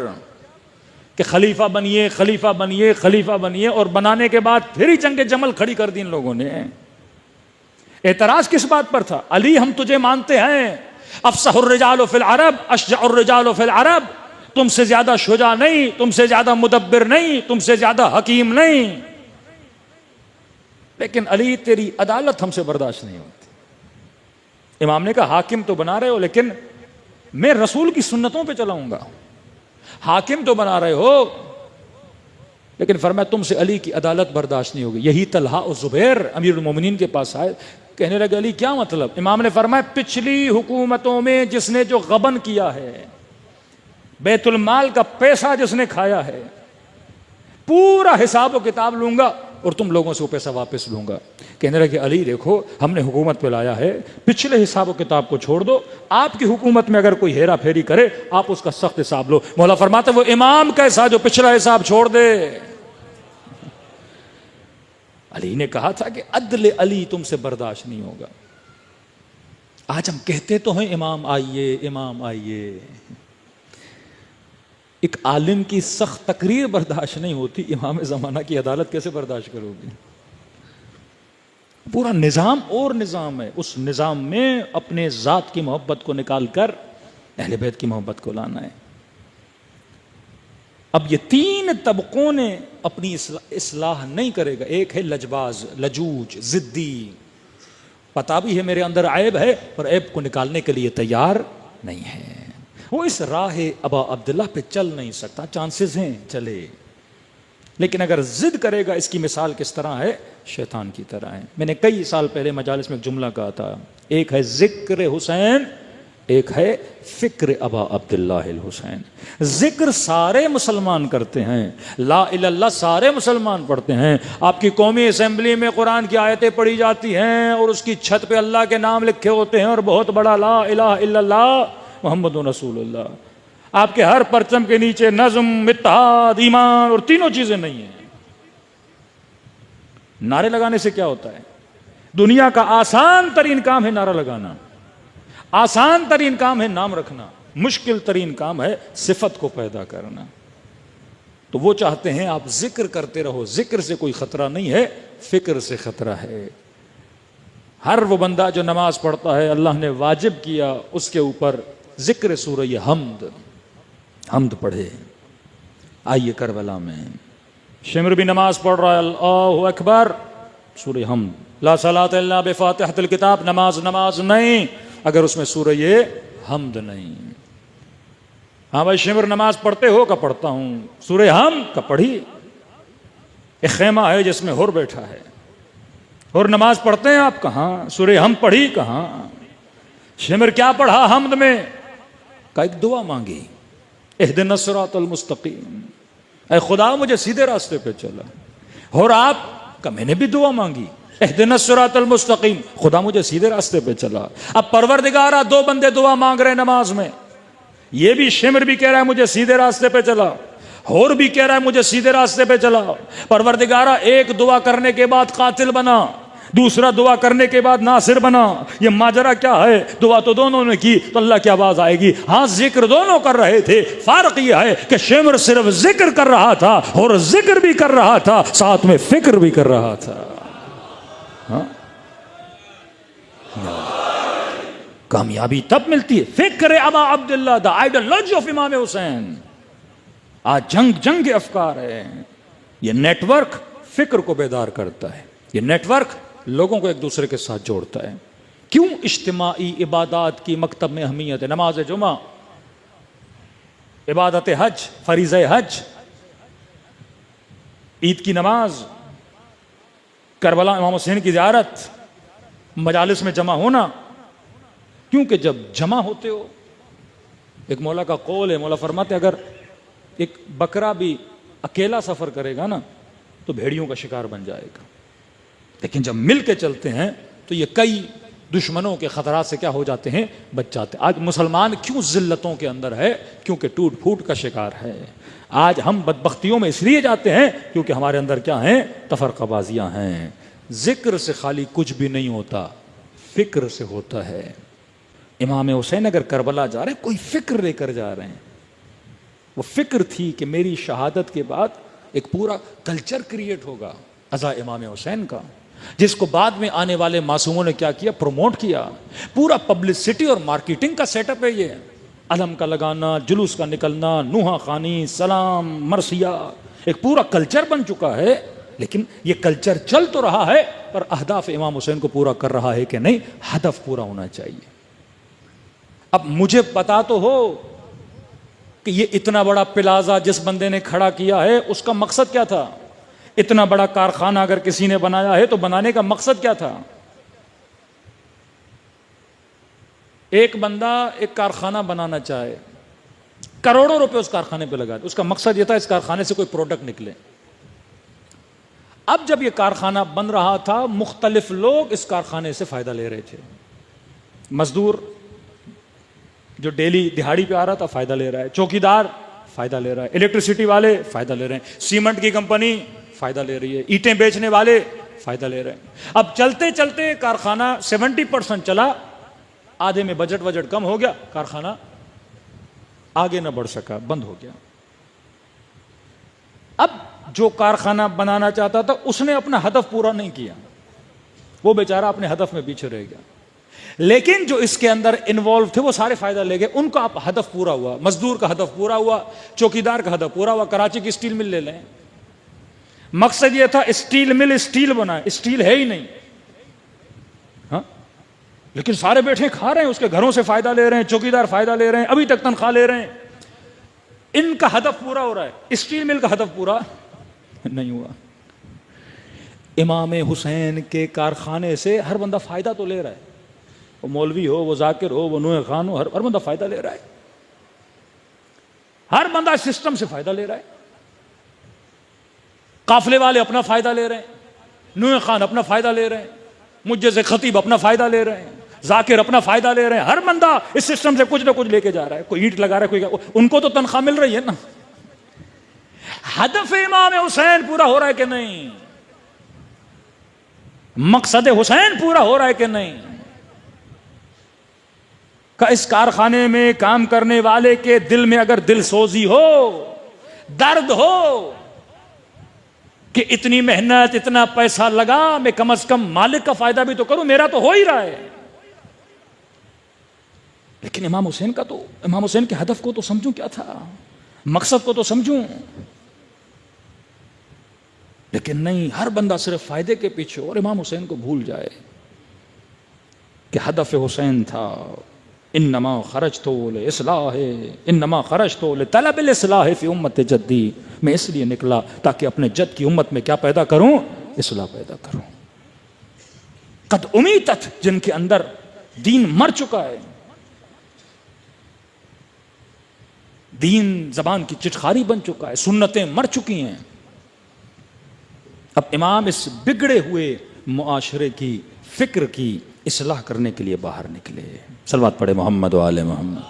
کہ خلیفہ بنیے, خلیفہ بنیے, خلیفہ بنیے, اور بنانے کے بعد پھر ہی جنگ جمل کھڑی کر دی ان لوگوں نے. اعتراض کس بات پر تھا؟ علی ہم تجھے مانتے ہیں, افصح الرجال فی العرب, اشجع الرجال فی العرب, تم سے زیادہ شجاع نہیں, تم سے زیادہ مدبر نہیں, تم سے زیادہ حکیم نہیں, لیکن علی تیری عدالت ہم سے برداشت نہیں ہوتی. امام نے کہا حاکم تو بنا رہے ہو, لیکن میں رسول کی سنتوں پہ چلاؤں گا. حاکم تو بنا رہے ہو, لیکن فرمایا تم سے علی کی عدالت برداشت نہیں ہوگی. یہی طلحہ اور زبیر امیر المومنین کے پاس آئے, کہنے لگے علی کیا مطلب؟ امام نے فرمایا پچھلی حکومتوں میں جس نے جو غبن کیا ہے, بیت المال کا پیسہ جس نے کھایا ہے, پورا حساب و کتاب لوں گا اور تم لوگوں سے وہ پیسہ واپس لوں گا. کہنے لگے علی دیکھو ہم نے حکومت پہ لایا ہے, پچھلے حساب و کتاب کو چھوڑ دو, آپ کی حکومت میں اگر کوئی ہیرا پھیری کرے آپ اس کا سخت حساب لو. مولا فرماتے وہ امام کیسا جو پچھلا حساب چھوڑ دے. علی نے کہا تھا کہ عدل علی تم سے برداشت نہیں ہوگا. آج ہم کہتے تو ہیں امام آئیے, امام آئیے, ایک عالم کی سخت تقریر برداشت نہیں ہوتی, امام زمانہ کی عدالت کیسے برداشت کرو گے؟ پورا نظام اور نظام ہے, اس نظام میں اپنے ذات کی محبت کو نکال کر اہل بیت کی محبت کو لانا ہے. اب یہ 3 طبقوں نے اپنی اصلاح نہیں کرے گا. ایک ہے لجباز, لجوج, ضدی, پتا بھی ہے میرے اندر عیب ہے پر عیب کو نکالنے کے لیے تیار نہیں ہے. وہ اس راہ ابا عبداللہ پہ چل نہیں سکتا. چانسز ہیں چلے, لیکن اگر ضد کرے گا, اس کی مثال کس طرح ہے؟ شیطان کی طرح ہے. میں نے کئی سال پہلے مجالس میں ایک جملہ کہا تھا, ایک ہے ذکر حسین, ایک ہے فکر ابا عبداللہ الحسین. ذکر سارے مسلمان کرتے ہیں، لا الہ الا اللہ سارے مسلمان پڑھتے ہیں. آپ کی قومی اسمبلی میں قرآن کی آیتیں پڑھی جاتی ہیں اور اس کی چھت پہ اللہ کے نام لکھے ہوتے ہیں اور بہت بڑا لا الہ الا اللہ محمد رسول اللہ. آپ کے ہر پرچم کے نیچے نظم، اتحاد، ایمان اور تینوں چیزیں نہیں ہیں. نعرے لگانے سے کیا ہوتا ہے؟ دنیا کا آسان ترین کام ہے نعرہ لگانا، آسان ترین کام ہے نام رکھنا، مشکل ترین کام ہے صفت کو پیدا کرنا. تو وہ چاہتے ہیں آپ ذکر کرتے رہو. ذکر سے کوئی خطرہ نہیں ہے، فکر سے خطرہ ہے. ہر وہ بندہ جو نماز پڑھتا ہے اللہ نے واجب کیا اس کے اوپر ذکر سورہ حمد پڑھے. آئیے کربلا میں شمر بھی نماز پڑھ رہا ہے، اللہ اکبر، سورہ حمد. لا صلاۃ الا بفاتحۃ الکتاب، نماز نہیں اگر اس میں سورہ حمد نہیں. ہاں بھائی شمر نماز پڑھتے ہو؟ کہ پڑھتا ہوں. سورہ حمد کا پڑھی. ایک خیمہ ہے جس میں ہور بیٹھا ہے، اور نماز پڑھتے ہیں آپ؟ کہاں. سورہ حمد پڑھی؟ کہاں. شمر کیا پڑھا حمد میں؟ کہ ایک دعا مانگی، اہدنا الصراط المستقیم، اے خدا مجھے سیدھے راستے پہ چلا. اور آپ کا میں نے بھی دعا مانگی، اہدنا الصراط المستقیم، خدا مجھے سیدھے راستے پہ چلا. اب پروردگارا دو بندے دعا مانگ رہے نماز میں، یہ بھی شمر بھی کہہ رہا ہے مجھے سیدھے راستے پہ چلا، اور بھی کہہ رہا ہے مجھے سیدھے راستے پہ چلا. پروردگارا ایک دعا کرنے کے بعد قاتل بنا، دوسرا دعا کرنے کے بعد ناصر بنا. یہ ماجرا کیا ہے؟ دعا تو دونوں نے کی تو اللہ کی آواز آئے گی. ہاں ذکر دونوں کر رہے تھے، فرق یہ ہے کہ شمر صرف ذکر کر رہا تھا اور ذکر بھی کر رہا تھا ساتھ میں فکر بھی کر رہا تھا. ہاں کامیابی تب ملتی ہے فکر ابا عبداللہ، دا آئیڈیالوجی آف امام حسین. آج جنگ افکار ہے. یہ نیٹ ورک فکر کو بیدار کرتا ہے، یہ نیٹ ورک لوگوں کو ایک دوسرے کے ساتھ جوڑتا ہے. کیوں اجتماعی عبادات کی مکتب میں اہمیت ہے؟ نماز جمعہ، عبادت حج، فریضہ حج، عید کی نماز، کربلا امام حسین کی زیارت، مجالس میں جمع ہونا. کیونکہ جب جمع ہوتے ہو، ایک مولا کا قول ہے، مولا فرماتے اگر ایک بکرا بھی اکیلا سفر کرے گا نا تو بھیڑیوں کا شکار بن جائے گا، لیکن جب مل کے چلتے ہیں تو یہ کئی دشمنوں کے خطرات سے کیا ہو جاتے ہیں؟ بچ جاتے ہیں. آج مسلمان کیوں ذلتوں کے اندر ہے؟ کیونکہ ٹوٹ پھوٹ کا شکار ہے. آج ہم بدبختیوں میں اس لیے جاتے ہیں کیونکہ ہمارے اندر کیا ہیں؟ تفرقہ بازیاں ہیں. ذکر سے خالی کچھ بھی نہیں ہوتا، فکر سے ہوتا ہے. امام حسین اگر کربلا جا رہے ہیں کوئی فکر لے کر جا رہے ہیں. وہ فکر تھی کہ میری شہادت کے بعد ایک پورا کلچر کریٹ ہوگا عزا امام حسین کا، جس کو بعد میں آنے والے معصوموں نے کیا کیا؟ پروموٹ کیا. پورا پبلسٹی اور مارکیٹنگ کا سیٹ اپ ہے. یہ علم کا لگانا، جلوس کا نکلنا، نوحہ خوانی، سلام، مرثیہ، ایک پورا کلچر بن چکا ہے. لیکن یہ کلچر چل تو رہا ہے پر اہداف امام حسین کو پورا کر رہا ہے کہ نہیں؟ ہدف پورا ہونا چاہیے. اب مجھے پتا تو ہو کہ یہ اتنا بڑا پلازا جس بندے نے کھڑا کیا ہے اس کا مقصد کیا تھا. اتنا بڑا کارخانہ اگر کسی نے بنایا ہے تو بنانے کا مقصد کیا تھا؟ ایک بندہ ایک کارخانہ بنانا چاہے، کروڑوں روپے اس کارخانے پہ لگا دے، اس کا مقصد یہ تھا اس کارخانے سے کوئی پروڈکٹ نکلے. اب جب یہ کارخانہ بن رہا تھا مختلف لوگ اس کارخانے سے فائدہ لے رہے تھے. مزدور جو ڈیلی دہاڑی پہ آ رہا تھا فائدہ لے رہا ہے، چوکیدار فائدہ لے رہا ہے، الیکٹریسٹی والے فائدہ لے رہے ہیں، سیمنٹ کی کمپنی فائدہ لے رہی ہے، اینٹیں بیچنے والے فائدہ لے رہے ہیں. اب چلتے چلتے کارخانہ 70% چلا، آدھے میں بجٹ کم ہو گیا، کارخانہ آگے نہ بڑھ سکا، بند ہو گیا. اب جو کارخانہ بنانا چاہتا تھا اس نے اپنا ہدف پورا نہیں کیا، وہ بیچارہ اپنے ہدف میں پیچھے رہ گیا. لیکن جو اس کے اندر انوالو تھے وہ سارے فائدہ لے گئے، ان کا ہدف پورا ہوا. مزدور کا ہدف پورا ہوا، چوکیدار کا ہدف پورا ہوا. کراچی کی اسٹیل مل لے لیں، مقصد یہ تھا اسٹیل مل اسٹیل بنائے، اسٹیل ہے ہی نہیں. ہاں لیکن سارے بیٹھے کھا رہے ہیں، اس کے گھروں سے فائدہ لے رہے ہیں، چوکیدار فائدہ لے رہے ہیں، ابھی تک تنخواہ لے رہے ہیں. ان کا ہدف پورا ہو رہا ہے، اسٹیل مل کا ہدف پورا نہیں ہوا. امام حسین کے کارخانے سے ہر بندہ فائدہ تو لے رہا ہے وہ مولوی ہو، وہ ذاکر ہو، وہ نوح خان ہو، ہر بندہ فائدہ لے رہا ہے، ہر بندہ سسٹم سے فائدہ لے رہا ہے. قافلے والے اپنا فائدہ لے رہے ہیں، نوح خان اپنا فائدہ لے رہے ہیں، مجھ جیسے خطیب اپنا فائدہ لے رہے ہیں، ذاکر اپنا فائدہ لے رہے ہیں. ہر بندہ اس سسٹم سے کچھ نہ کچھ لے کے جا رہا ہے. کوئی اینٹ لگا رہا ہے، کوئی ان کو تو تنخواہ مل رہی ہے نا. ہدف امام حسین پورا ہو رہا ہے کہ نہیں؟ مقصد حسین پورا ہو رہا ہے کہ نہیں؟ کہ اس کارخانے میں کام کرنے والے کے دل میں اگر دل سوزی ہو، درد ہو کہ اتنی محنت، اتنا پیسہ لگا، میں کم از کم مالک کا فائدہ بھی تو کروں، میرا تو ہو ہی رہا ہے. لیکن امام حسین کے ہدف کو تو سمجھوں کیا تھا، مقصد کو تو سمجھوں. لیکن نہیں، ہر بندہ صرف فائدے کے پیچھے، اور امام حسین کو بھول جائے کہ ہدف حسین تھا انما خرجت لاصلاح، انما خرجت لطلب الاصلاح فی امت جدی. میں اس لیے نکلا تاکہ اپنے جد کی امت میں کیا پیدا کروں؟ اصلاح پیدا کروں. قد امیتت، جن کے اندر دین مر چکا ہے، دین زبان کی چٹخاری بن چکا ہے، سنتیں مر چکی ہیں. اب امام اس بگڑے ہوئے معاشرے کی فکر کی اصلاح کرنے کے لیے باہر نکلے. صلوات پڑھے محمد و آل محمد.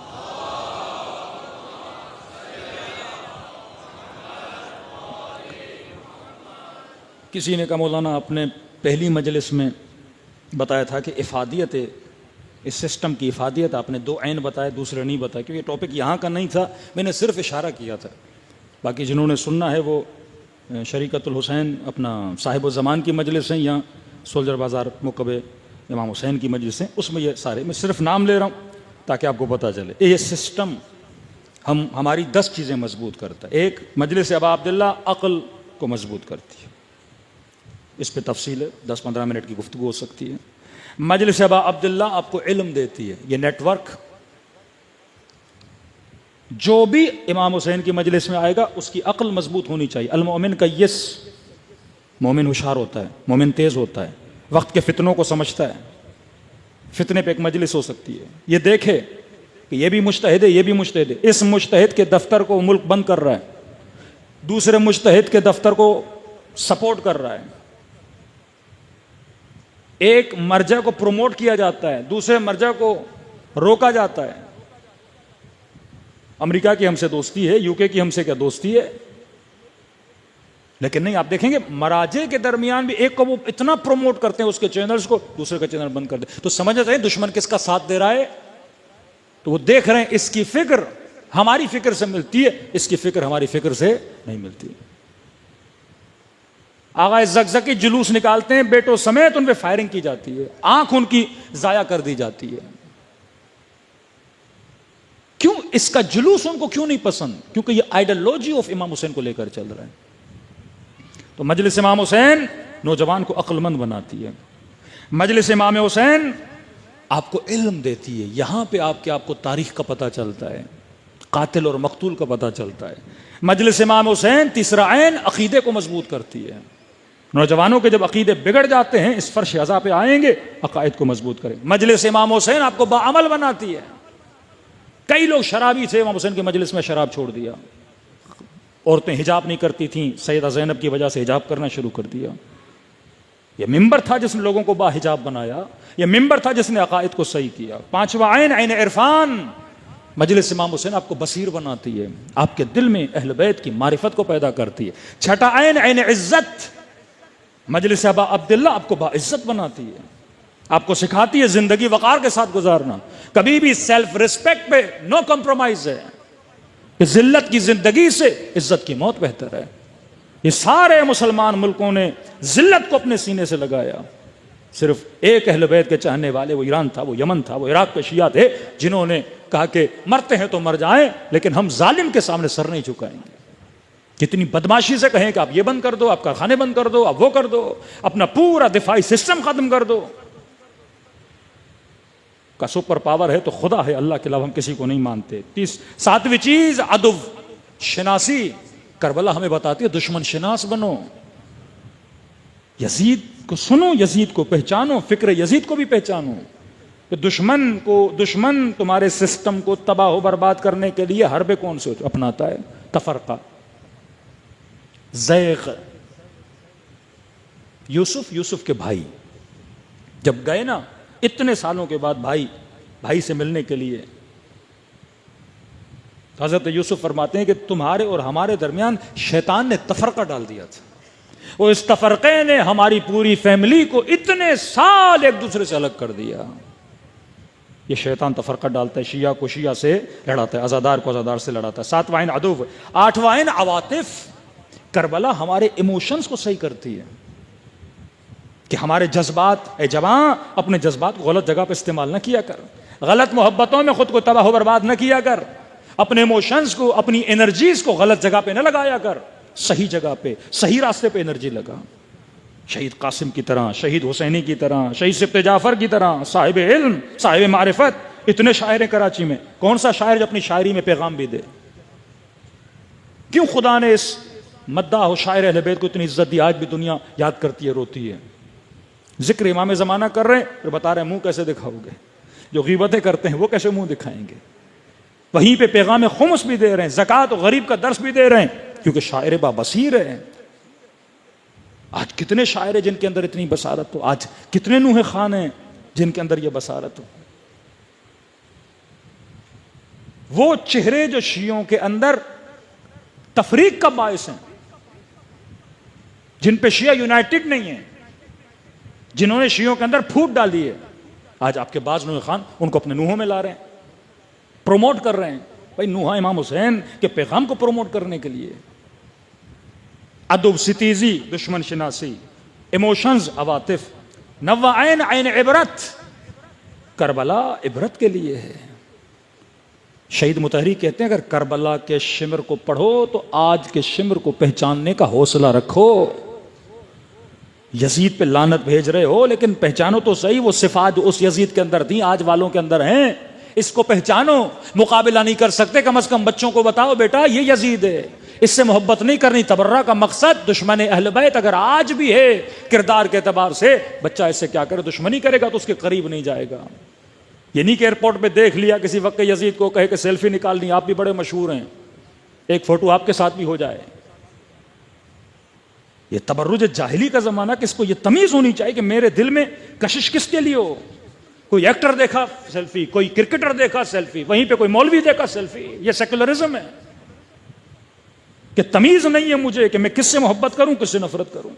کسی نے کہا مولانا اپنے پہلی مجلس میں بتایا تھا کہ افادیت، اس سسٹم کی افادیت آپ نے دو عین بتائے، دوسرے نہیں بتائے، کیونکہ یہ ٹاپک یہاں کا نہیں تھا، میں نے صرف اشارہ کیا تھا. باقی جنہوں نے سننا ہے وہ شریکت الحسین اپنا صاحب الزمان کی مجلس ہیں، یا سولجر بازار موقب امام حسین کی مجلس ہیں، اس میں یہ سارے، میں صرف نام لے رہا ہوں تاکہ آپ کو پتہ چلے. یہ سسٹم ہماری 10 چیزیں مضبوط کرتا ہے. ایک، مجلس ابا عبداللہ عقل کو مضبوط کرتی ہے، اس پہ تفصیل ہے، 10-15 منٹ کی گفتگو ہو سکتی ہے. مجلس ابا عبداللہ آپ کو علم دیتی ہے، یہ نیٹ ورک، جو بھی امام حسین کی مجلس میں آئے گا اس کی عقل مضبوط ہونی چاہیے. المؤمن کیس، مومن ہوشیار ہوتا ہے، مومن تیز ہوتا ہے، وقت کے فتنوں کو سمجھتا ہے. فتنے پہ ایک مجلس ہو سکتی ہے، یہ دیکھے کہ یہ بھی مجتہد ہے، یہ بھی مجتہد ہے، اس مجتہد کے دفتر کو ملک بند کر رہا ہے، دوسرے مجتہد کے دفتر کو سپورٹ کر رہا ہے. ایک مرجع کو پروموٹ کیا جاتا ہے، دوسرے مرجع کو روکا جاتا ہے. امریکہ کی ہم سے دوستی ہے، یو کے کی ہم سے کیا دوستی ہے، لیکن نہیں، آپ دیکھیں گے مراجع کے درمیان بھی ایک کو وہ اتنا پروموٹ کرتے ہیں اس کے چینلز کو، دوسرے کا چینل بند کر دیں. تو سمجھنا چاہیے دشمن کس کا ساتھ دے رہا ہے. تو وہ دیکھ رہے ہیں اس کی فکر ہماری فکر سے ملتی ہے، اس کی فکر ہماری فکر سے نہیں ملتی. آغا زگزگی جلوس نکالتے ہیں، بیٹوں سمیت ان پہ فائرنگ کی جاتی ہے، آنکھ ان کی ضائع کر دی جاتی ہے. کیوں؟ اس کا جلوس ان کو کیوں نہیں پسند؟ کیونکہ یہ آئیڈیالوجی آف امام حسین کو لے کر چل رہا ہے. تو مجلس امام حسین نوجوان کو عقل مند بناتی ہے. مجلس امام حسین آپ کو علم دیتی ہے، یہاں پہ آپ کو تاریخ کا پتہ چلتا ہے، قاتل اور مقتول کا پتہ چلتا ہے. مجلس امام حسین تیسرا عین عقیدے کو مضبوط کرتی ہے. نوجوانوں کے جب عقیدے بگڑ جاتے ہیں اس فرش عزا پہ آئیں گے، عقائد کو مضبوط کریں. مجلس امام حسین آپ کو باعمل بناتی ہے. کئی لوگ شرابی تھے، امام حسین کے مجلس میں شراب چھوڑ دیا. عورتیں حجاب نہیں کرتی تھیں، سیدہ زینب کی وجہ سے حجاب کرنا شروع کر دیا. یہ ممبر تھا جس نے لوگوں کو با حجاب بنایا، یہ ممبر تھا جس نے عقائد کو صحیح کیا. پانچواں عین، عین عرفان. مجلس امام حسین آپ کو بصیر بناتی ہے، آپ کے دل میں اہل بیت کی معرفت کو پیدا کرتی ہے. چھٹا عین، عین عزت. مجلس ابا عبداللہ آپ کو با عزت بناتی ہے، آپ کو سکھاتی ہے زندگی وقار کے ساتھ گزارنا. کبھی بھی سیلف ریسپیکٹ پہ نو کمپرومائز ہے، کہ ذلت کی زندگی سے عزت کی موت بہتر ہے. یہ سارے مسلمان ملکوں نے ذلت کو اپنے سینے سے لگایا. صرف ایک اہل بیت کے چاہنے والے، وہ ایران تھا، وہ یمن تھا، وہ عراق کے شیعہ تھے، جنہوں نے کہا کہ مرتے ہیں تو مر جائیں لیکن ہم ظالم کے سامنے سر نہیں جھکائیں گے. کتنی بدماشی سے کہیں کہ آپ یہ بند کر دو، آپ کارخانے بند کر دو، آپ وہ کر دو، اپنا پورا دفاعی سسٹم ختم کر دو. کا سپر پاور ہے تو خدا ہے، اللہ کے علاوہ ہم کسی کو نہیں مانتے. ساتویں چیز عدو شناسی. کربلا ہمیں بتاتی ہے دشمن شناس بنو، یزید کو سنو، یزید کو پہچانو، فکر یزید کو بھی پہچانو. کہ دشمن تمہارے سسٹم کو تباہ و برباد کرنے کے لیے حربے کون سے اپناتا ہے؟ تفرقہ، زیغ۔ یوسف کے بھائی جب گئے نا اتنے سالوں کے بعد بھائی سے ملنے کے لیے، حضرت یوسف فرماتے ہیں کہ تمہارے اور ہمارے درمیان شیطان نے تفرقہ ڈال دیا تھا، وہ اس تفرقے نے ہماری پوری فیملی کو اتنے سال ایک دوسرے سے الگ کر دیا۔ یہ شیطان تفرقہ ڈالتا ہے، شیعہ کو شیعہ سے لڑاتا ہے، عزادار کو عزادار سے لڑاتا ہے۔ 7واں عین عدو، 8واں عین عواطف۔ کربلا ہمارے ایموشنز کو صحیح کرتی ہے کہ ہمارے جذبات، اے جوان اپنے جذبات کو غلط جگہ پہ استعمال نہ کیا کر، غلط محبتوں میں خود کو تباہ و برباد نہ کیا کر، اپنے ایموشنز کو، اپنی انرجیز کو غلط جگہ پہ نہ لگایا کر، صحیح جگہ پہ، صحیح راستے پہ انرجی لگا۔ شہید قاسم کی طرح، شہید حسینی کی طرح، شہید سبط جعفر کی طرح، صاحب علم، صاحب معرفت، اتنے شاعر ہیں کراچی میں، کون سا شاعر جو اپنی شاعری میں پیغام بھی دے؟ کیوں خدا نے اس مداح و شاعر اہل بیت کو اتنی عزت دی؟ آج بھی دنیا یاد کرتی ہے، روتی ہے۔ ذکر امام زمانہ کر رہے ہیں پھر بتا رہے ہیں منہ کیسے دکھاؤ گے؟ جو غیبتیں کرتے ہیں وہ کیسے منہ دکھائیں گے؟ وہیں پہ پیغام خمس بھی دے رہے ہیں، زکوٰۃ و غریب کا درس بھی دے رہے ہیں، کیونکہ شاعر بابصیر ہے۔ آج کتنے شاعر ہیں جن کے اندر اتنی بصارت ہو، آج کتنے نوح خان ہیں جن کے اندر یہ بصارت ہو۔ وہ چہرے جو شیعوں کے اندر تفریق کا باعث ہیں، جن پہ شیعہ یونائٹڈ نہیں ہیں، جنہوں نے شیعوں کے اندر پھوٹ ڈالی ہے، آج آپ کے بعض نوح خان ان کو اپنے نوحوں میں لا رہے ہیں، پروموٹ کر رہے ہیں۔ بھائی نوحہ امام حسین کے پیغام کو پروموٹ کرنے کے لیے ادب، ستیزی، دشمن شناسی، ایموشنز، عواطف، نوعین عین عبرت۔ کربلا عبرت کے لیے ہے۔ شہید مطہری کہتے ہیں اگر کربلا کے شمر کو پڑھو تو آج کے شمر کو پہچاننے کا حوصلہ رکھو۔ یزید پہ لعنت بھیج رہے ہو لیکن پہچانو تو صحیح وہ صفات جو اس یزید کے اندر تھیں آج والوں کے اندر ہیں، اس کو پہچانو۔ مقابلہ نہیں کر سکتے، کم از کم بچوں کو بتاؤ بیٹا یہ یزید ہے، اس سے محبت نہیں کرنی۔ تبرہ کا مقصد دشمن اہل بیت اگر آج بھی ہے کردار کے اعتبار سے، بچہ اس سے کیا کرے؟ دشمنی کرے گا تو اس کے قریب نہیں جائے گا۔ یہ نہیں کہ ایئرپورٹ پہ دیکھ لیا کسی وقت یزید کو، کہے کہ سیلفی نکالنی، آپ بھی بڑے مشہور ہیں، ایک فوٹو آپ کے ساتھ بھی ہو جائے۔ یہ تبرج جاہلی کا زمانہ، کس کو یہ تمیز ہونی چاہیے کہ میرے دل میں کشش کس کے لیے ہو۔ کوئی ایکٹر دیکھا سیلفی، کوئی کرکٹر دیکھا سیلفی، وہیں پہ کوئی مولوی دیکھا سیلفی۔ یہ سیکولرزم ہے کہ تمیز نہیں ہے مجھے کہ میں کس سے محبت کروں، کس سے نفرت کروں۔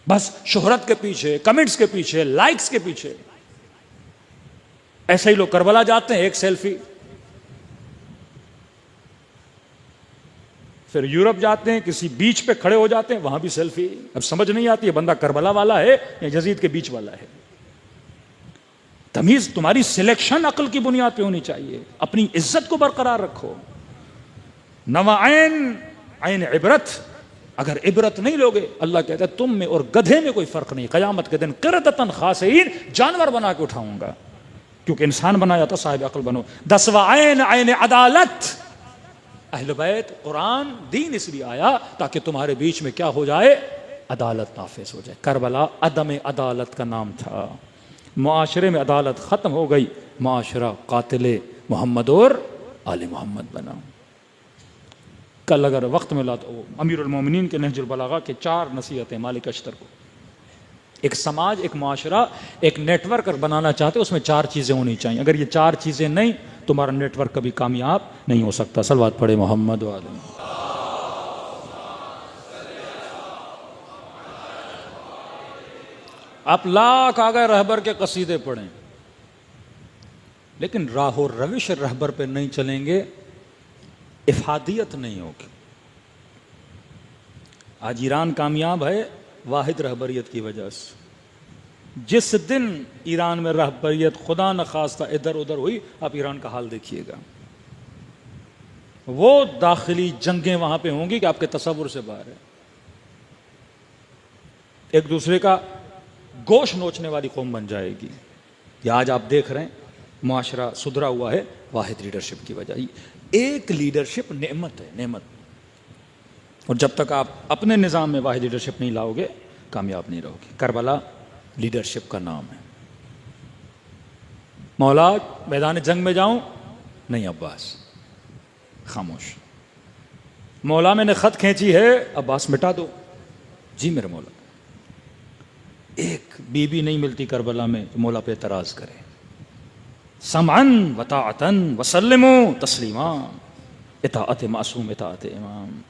بس شہرت کے پیچھے، کمنٹس کے پیچھے، لائکس کے پیچھے۔ ایسے ہی لوگ کربلا جاتے ہیں، ایک سیلفی، پھر یورپ جاتے ہیں، کسی بیچ پہ کھڑے ہو جاتے ہیں، وہاں بھی سیلفی۔ اب سمجھ نہیں آتی ہے بندہ کربلا والا ہے یا یزید کے بیچ والا ہے۔ تمیز، تمہاری سلیکشن عقل کی بنیاد پہ ہونی چاہیے۔ اپنی عزت کو برقرار رکھو۔ نوعین عین عبرت، اگر عبرت نہیں لوگے، اللہ کہتا ہے تم میں اور گدھے میں کوئی فرق نہیں، قیامت کے دن قردۃ خاسئین، جانور بنا کے اٹھاؤں گا، کیونکہ انسان بنایا تھا، صاحب عقل بنو۔ 10واں عین عین عدالت۔ اہل بیت، قرآن، دین اس لیے آیا تاکہ تمہارے بیچ میں کیا ہو جائے؟ عدالت نافذ ہو جائے۔ کربلا عدم عدالت کا نام تھا۔ معاشرے میں عدالت ختم ہو گئی، معاشرہ قاتل محمد اور آل محمد بنا۔ کل اگر وقت ملا تو امیر المومنین کے نہج البلاغہ کے 4 نصیحتیں مالک اشتر کو۔ ایک سماج، ایک معاشرہ، ایک نیٹ ورک بنانا چاہتے اس میں 4 چیزیں ہونی چاہیے۔ اگر یہ 4 چیزیں نہیں، تمہارا نیٹ ورک کبھی کامیاب نہیں ہو سکتا۔ صلوات پڑھے محمد و آلہ۔ آپ لاکھ آگے رہبر کے قصیدے پڑھیں، لیکن راہ و روش رہبر پہ نہیں چلیں گے، افادیت نہیں ہوگی۔ آج ایران کامیاب ہے واحد رہبریت کی وجہ سے۔ جس دن ایران میں رہبریت خدا نخواستہ ادھر ادھر ہوئی، آپ ایران کا حال دیکھیے گا۔ وہ داخلی جنگیں وہاں پہ ہوں گی کہ آپ کے تصور سے باہر ہے۔ ایک دوسرے کا گوشت نوچنے والی قوم بن جائے گی۔ یہ آج آپ دیکھ رہے ہیں معاشرہ سدھرا ہوا ہے واحد لیڈرشپ کی وجہ۔ ایک لیڈرشپ نعمت ہے، نعمت، اور جب تک آپ اپنے نظام میں واحد لیڈرشپ نہیں لاؤ گے کامیاب نہیں رہو گے۔ کربلا لیڈرشپ کا نام ہے۔ مولا میدان جنگ میں جاؤں؟ نہیں عباس، خاموش۔ مولا میں نے خط کھینچی ہے، عباس مٹا دو۔ جی میرے مولا۔ ایک بی بی نہیں ملتی کربلا میں جو مولا پہ اعتراض کرے۔ سمعن وطاعتن وسلموا تسلیما، اطاعت معصوم اطاعت امام۔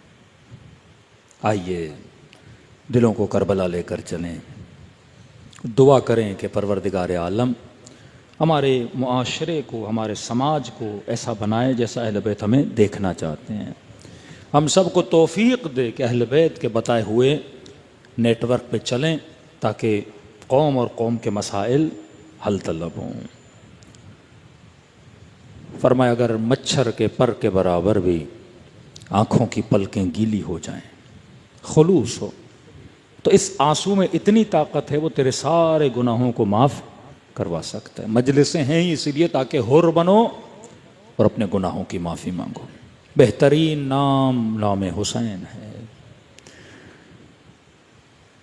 آئیے دلوں کو کربلا لے کر چلیں، دعا کریں کہ پروردگار عالم ہمارے معاشرے کو، ہمارے سماج کو ایسا بنائے جیسا اہل بیت ہمیں دیکھنا چاہتے ہیں۔ ہم سب کو توفیق دے کہ اہل بیت کے بتائے ہوئے نیٹ ورک پہ چلیں تاکہ قوم اور قوم کے مسائل حل طلب ہوں۔ فرمایا اگر مچھر کے پر کے برابر بھی آنکھوں کی پلکیں گیلی ہو جائیں، خلوص ہو، تو اس آنسو میں اتنی طاقت ہے وہ تیرے سارے گناہوں کو معاف کروا سکتا ہے۔ مجلسیں ہیں ہی اسی لیے تاکہ حر بنو اور اپنے گناہوں کی معافی مانگو۔ بہترین نام نام حسین ہے۔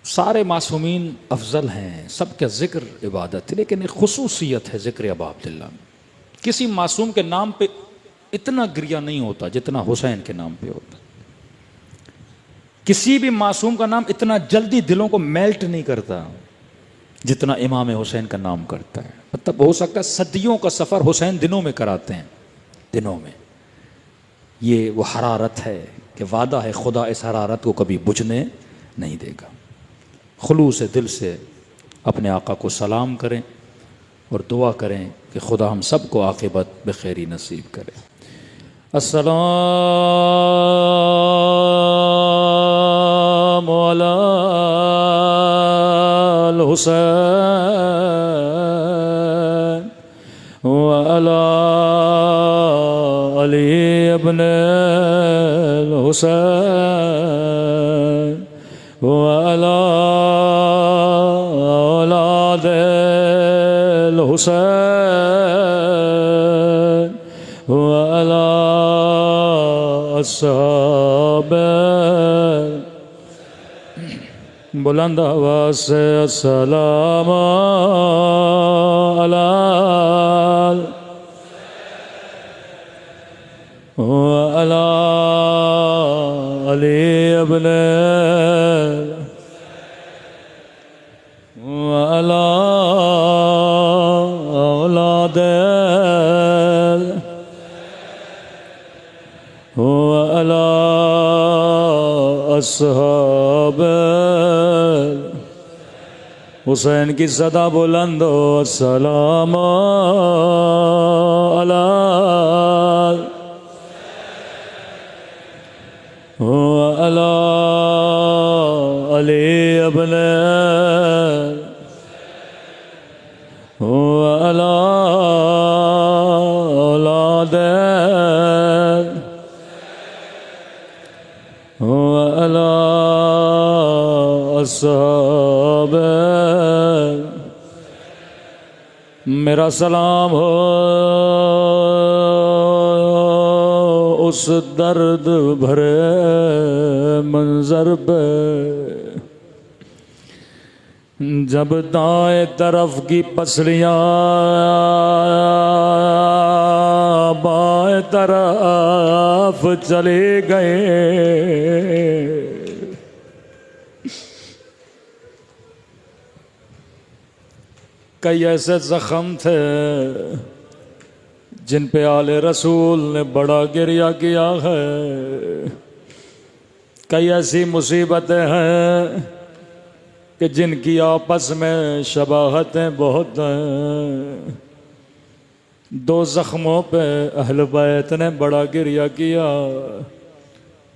سارے معصومین افضل ہیں، سب کا ذکر عبادت ہے، لیکن ایک خصوصیت ہے ذکر ابا عبداللہ میں۔ کسی معصوم کے نام پہ اتنا گریہ نہیں ہوتا جتنا حسین کے نام پہ ہوتا۔ کسی بھی معصوم کا نام اتنا جلدی دلوں کو میلٹ نہیں کرتا جتنا امام حسین کا نام کرتا ہے۔ مطلب ہو سکتا ہے صدیوں کا سفر حسین دنوں میں کراتے ہیں، دنوں میں۔ یہ وہ حرارت ہے کہ وعدہ ہے خدا اس حرارت کو کبھی بجھنے نہیں دے گا۔ خلوص دل سے اپنے آقا کو سلام کریں اور دعا کریں کہ خدا ہم سب کو عاقبت بخیری نصیب کرے۔ السلام علی الحسین وعلی علی ابن الحسین وعلی اولاد الحسین وعلی اصحاب بلند آواز سے السلام علی وعلی علی ابن وعلی اولاد وعلی اصحاب حسین کی صدا بلند ہو السلام علی وعلی علی ابن وعلی اولاد وعلی اصحاب میرا سلام ہو اس درد بھرے منظر پہ جب دائیں طرف کی پسلیاں بائیں طرف چلی گئے۔ کئی ایسے زخم تھے جن پہ آل رسول نے بڑا گریہ کیا ہے، کئی ایسی مصیبتیں ہیں کہ جن کی آپس میں شباہتیں بہت ہیں۔ دو زخموں پہ اہل بیت نے بڑا گریہ کیا،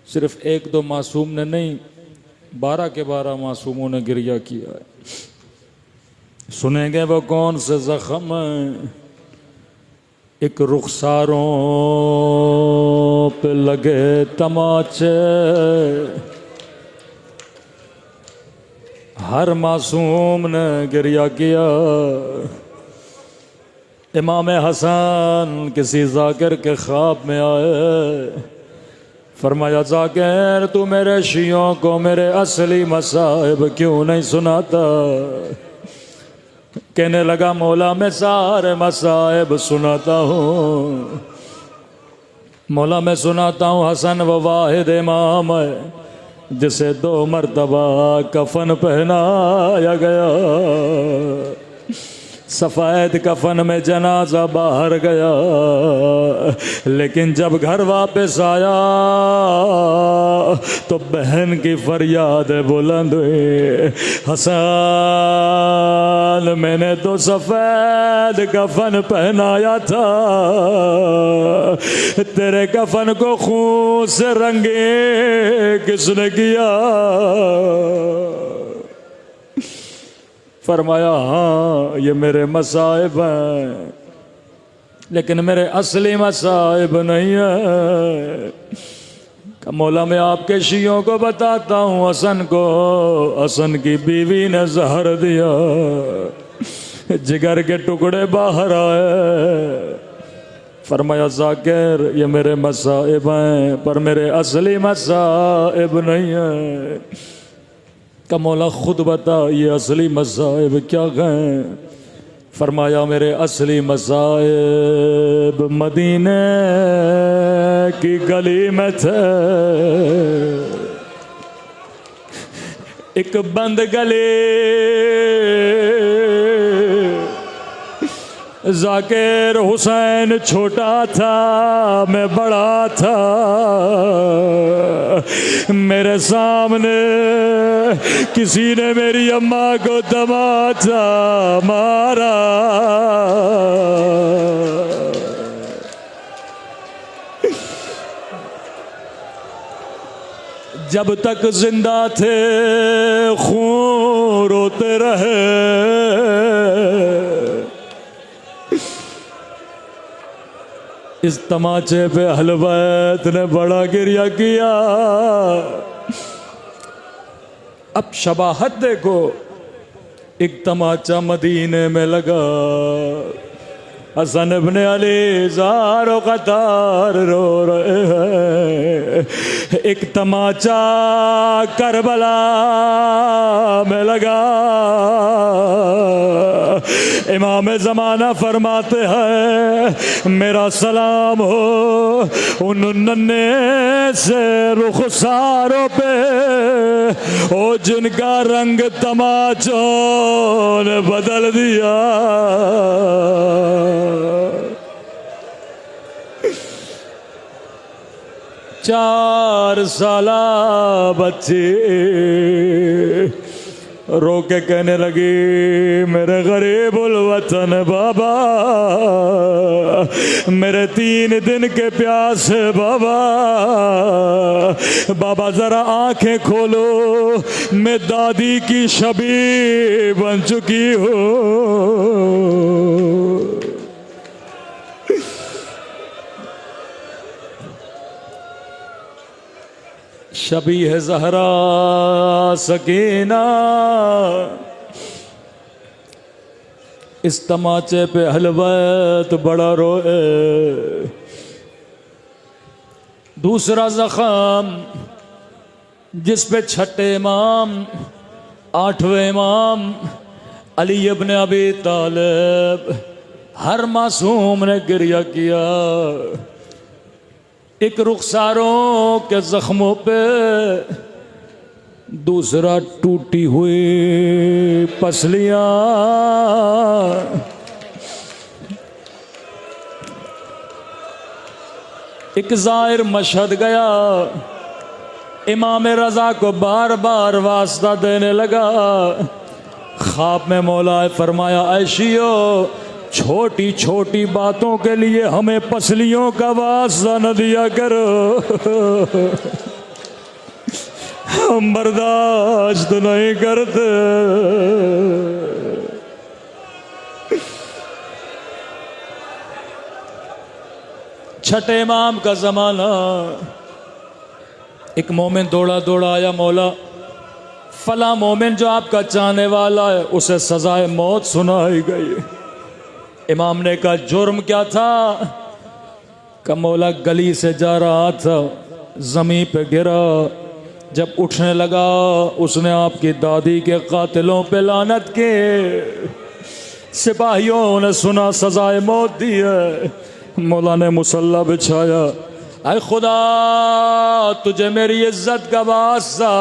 صرف ایک دو معصوم نے نہیں، 12 کے 12 معصوموں نے گریہ کیا ہے۔ سنیں گے وہ کون سے زخم ہیں؟ ایک رخساروں پہ لگے تماچے، ہر معصوم نے گریہ کیا۔ امام حسن کسی ذاکر کے خواب میں آئے، فرمایا ذاکر تو میرے شیعوں کو میرے اصلی مصائب کیوں نہیں سناتا؟ کہنے لگا مولا میں سارے مصائب سناتا ہوں، مولا میں سناتا ہوں حسن وہ واحد امام ہے جسے 2 مرتبہ کفن پہنایا گیا، سفید کفن میں جنازہ باہر گیا، لیکن جب گھر واپس آیا تو بہن کی فریاد بلند ہوئی، حسن میں نے تو سفید کفن پہنایا تھا، تیرے کفن کو خون سے رنگے کس نے کیا؟ فرمایا ہاں یہ میرے مصائب ہیں، لیکن میرے اصلی مصائب نہیں ہیں۔ کہ مولا میں آپ کے شیعوں کو بتاتا ہوں، حسن کو حسن کی بیوی نے زہر دیا، جگر کے ٹکڑے باہر آئے۔ فرمایا ذاکر یہ میرے مصائب ہیں پر میرے اصلی مصائب نہیں ہیں۔ کہ مولا خود بتا یہ اصلی مصائب کیا ہیں؟ فرمایا میرے اصلی مصائب مدینے کی گلی میں تھے، ایک بند گلی، ذاکر حسین چھوٹا تھا میں بڑا تھا، میرے سامنے کسی نے میری اماں کو تماچا مارا، جب تک زندہ تھے خون روتے رہے، اس تماچے پہ اہل بیت نے بڑا گریہ کیا۔ اب شباہت دیکھو، ایک تماچا مدینے میں لگا، حسن ابن علی زار و قطار رو رہے ہیں، ایک تماچا کربلا میں لگا، امام زمانہ فرماتے ہیں میرا سلام ہو ان ننھے سے رخساروں پہ او جن کا رنگ تماچوں نے بدل دیا۔ چار سالہ بچی رو کے کہنے لگی میرے غریب الوطن بابا، میرے 3 دن کے پیاس بابا، بابا ذرا آنکھیں کھولو، میں دادی کی شبیہ بن چکی ہوں۔ شبیہ زہرا سکینہ اس تماچے پہ اہل بیت بڑا روئے۔ دوسرا زخم جس پہ 6 امام 8ویں امام علی ابن ابی طالب ہر معصوم نے گریہ کیا، ایک رخساروں کے زخموں پہ، دوسرا ٹوٹی ہوئی پسلیاں، ایک ظاہر مشہد گیا، امام رضا کو بار بار واسطہ دینے لگا، خواب میں مولا فرمایا اے شیعو چھوٹی چھوٹی باتوں کے لیے ہمیں پسلیوں کا واسطہ نہ دیا کرو، ہم برداشت نہیں کرتے۔ چھٹے امام کا زمانہ، ایک مومن دوڑا دوڑا آیا، مولا فلاں مومن جو آپ کا چاہنے والا ہے اسے سزائے موت سنائی گئی۔ امام نے کہا جرم کیا تھا؟ کہ مولا گلی سے جا رہا تھا، زمین پہ گرا، جب اٹھنے لگا اس نے آپ کی دادی کے قاتلوں پہ لعنت کی، سپاہیوں نے سنا سزائے موت دی ہے، مولا نے مصلی بچھایا، اے خدا تجھے میری عزت کا واسطہ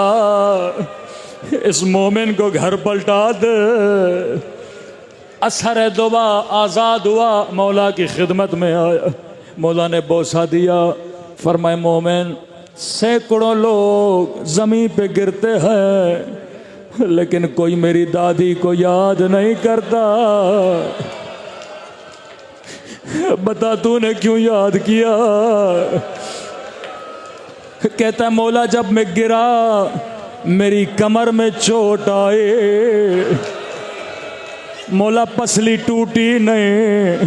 اس مومن کو گھر پلٹا دے۔ اثر دعا آزاد ہوا، مولا کی خدمت میں آیا، مولا نے بوسہ دیا، فرمائے مومن سینکڑوں لوگ زمین پہ گرتے ہیں لیکن کوئی میری دادی کو یاد نہیں کرتا، بتا تو نے کیوں یاد کیا؟ کہتا ہے مولا جب میں گرا میری کمر میں چوٹ آئے، مولا پسلی ٹوٹی نہیں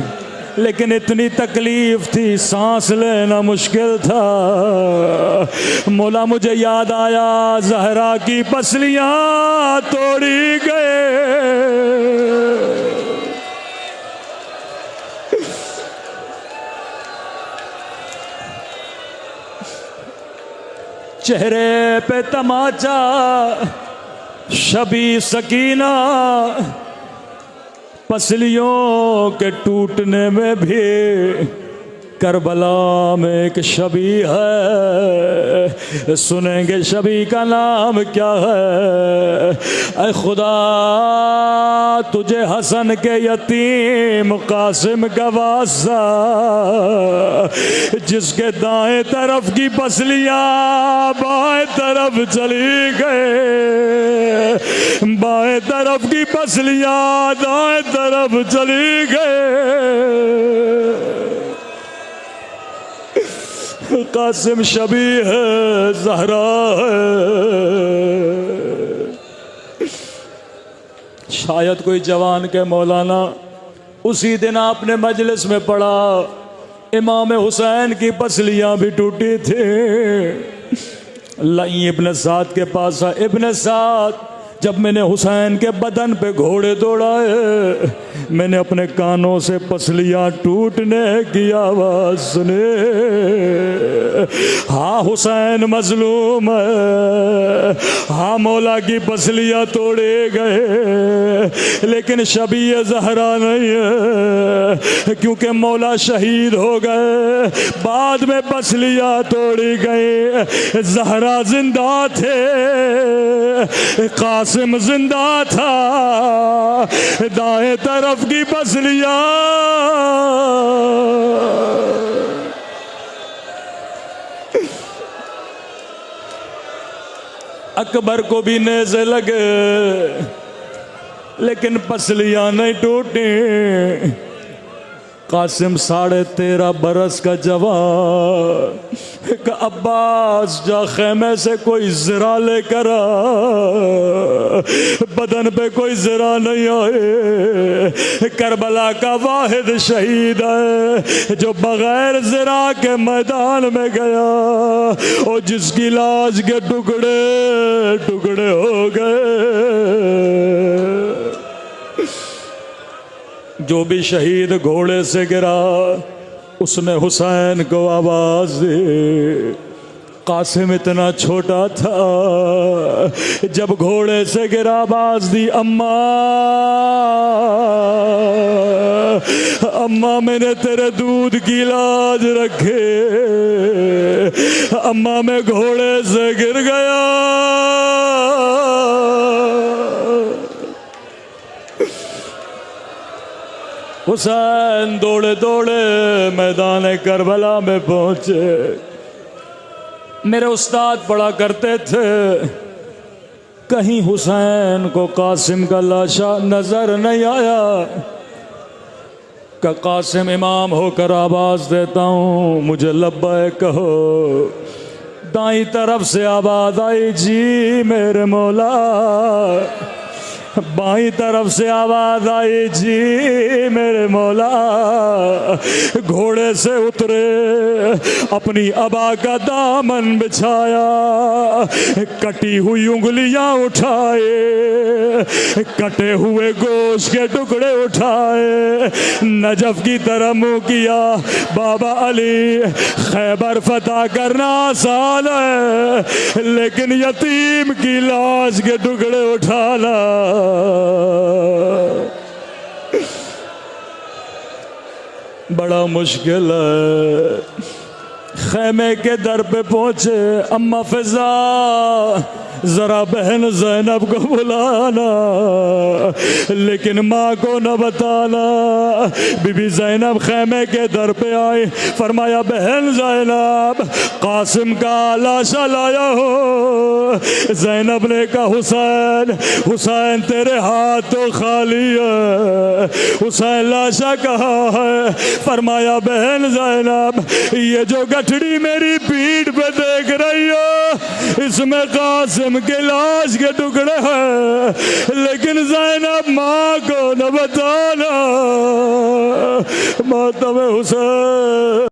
لیکن اتنی تکلیف تھی سانس لینا مشکل تھا، مولا مجھے یاد آیا زہرا کی پسلیاں توڑی گئے۔ چہرے پہ تماچا شبی سکینہ، پسلیوں کے ٹوٹنے میں بھی کربلا میں ایک شبی ہے، سنیں گے شبی کا نام کیا ہے؟ اے خدا تجھے حسن کے یتیم قاسم کا واسطہ، جس کے دائیں طرف کی پسلیاں بائیں طرف چلی گئے، بائیں طرف کی پسلیاں دائیں طرف چلی گئے، قاسم شبی ہے زہرا ہے۔ شاید کوئی جوان کے مولانا اسی دن آپ نے مجلس میں پڑھا امام حسین کی پسلیاں بھی ٹوٹی تھی۔ لئی ابن سعد کے پاس ابن سعد جب میں نے حسین کے بدن پہ گھوڑے دوڑائے میں نے اپنے کانوں سے پسلیاں ٹوٹنے کی آواز سنے۔ ہاں حسین مظلوم ہے، ہاں مولا کی پسلیاں توڑے گئے لیکن شبی زہرا نہیں ہے، کیونکہ مولا شہید ہو گئے، بعد میں پسلیاں توڑی گئی، زہرا زندہ تھے، قاسم زندہ تھا، دائیں طرف کی پسلیاں اکبر کو بھی نیزے لگے لیکن پسلیاں نہیں ٹوٹیں۔ قاسم 13.5 برس کا جوان کہ عباس جا خیمے سے کوئی زرہ لے کر آ، بدن پہ کوئی زرہ نہیں آئے، کربلا کا واحد شہید ہے جو بغیر زرہ کے میدان میں گیا اور جس کی لاش کے ٹکڑے ٹکڑے ہو گئے۔ جو بھی شہید گھوڑے سے گرا اس نے حسین کو آواز دی۔ قاسم اتنا چھوٹا تھا جب گھوڑے سے گرا آواز دی، اماں میں نے تیرے دودھ کی لاج رکھے، اماں میں گھوڑے سے گر گیا۔ حسین دوڑے دوڑے میدان کربلا میں پہنچے۔ میرے استاد پڑھا کرتے تھے کہیں حسین کو قاسم کا لاشا نظر نہیں آیا کہ قاسم امام ہو کر آواز دیتا ہوں مجھے لبیک کہو۔ دائیں طرف سے آواز آئی جی میرے مولا، بائیں طرف سے آواز آئی جی میرے مولا۔ گھوڑے سے اترے، اپنی ابا کا دامن بچھایا، کٹی ہوئی انگلیاں اٹھائے، کٹے ہوئے گوشت کے ٹکڑے اٹھائے، نجف کی طرف منہ کیا۔ بابا علی خیبر فتح کرنا آسان ہے لیکن یتیم کی لاش کے ٹکڑے اٹھانا بڑا مشکل ہے. خیمے کے در پہ پہنچے اما فضا ذرا بہن زینب کو بلانا لیکن ماں کو نہ بتانا. بی بی زینب خیمے کے در پہ آئی, فرمایا بہن زینب قاسم کا لاشا لایا ہو. زینب نے کہا حسین حسین تیرے ہاتھ تو خالی ہے. حسین لاشا کہاں ہے؟ فرمایا بہن زینب یہ جو گٹھڑی میری پیٹھ پہ دیکھ رہی ہو اس میں قاسم کے لاش کے ٹکڑے ہیں, لیکن زینب ماں کو نہ بتانا. ماتم حسین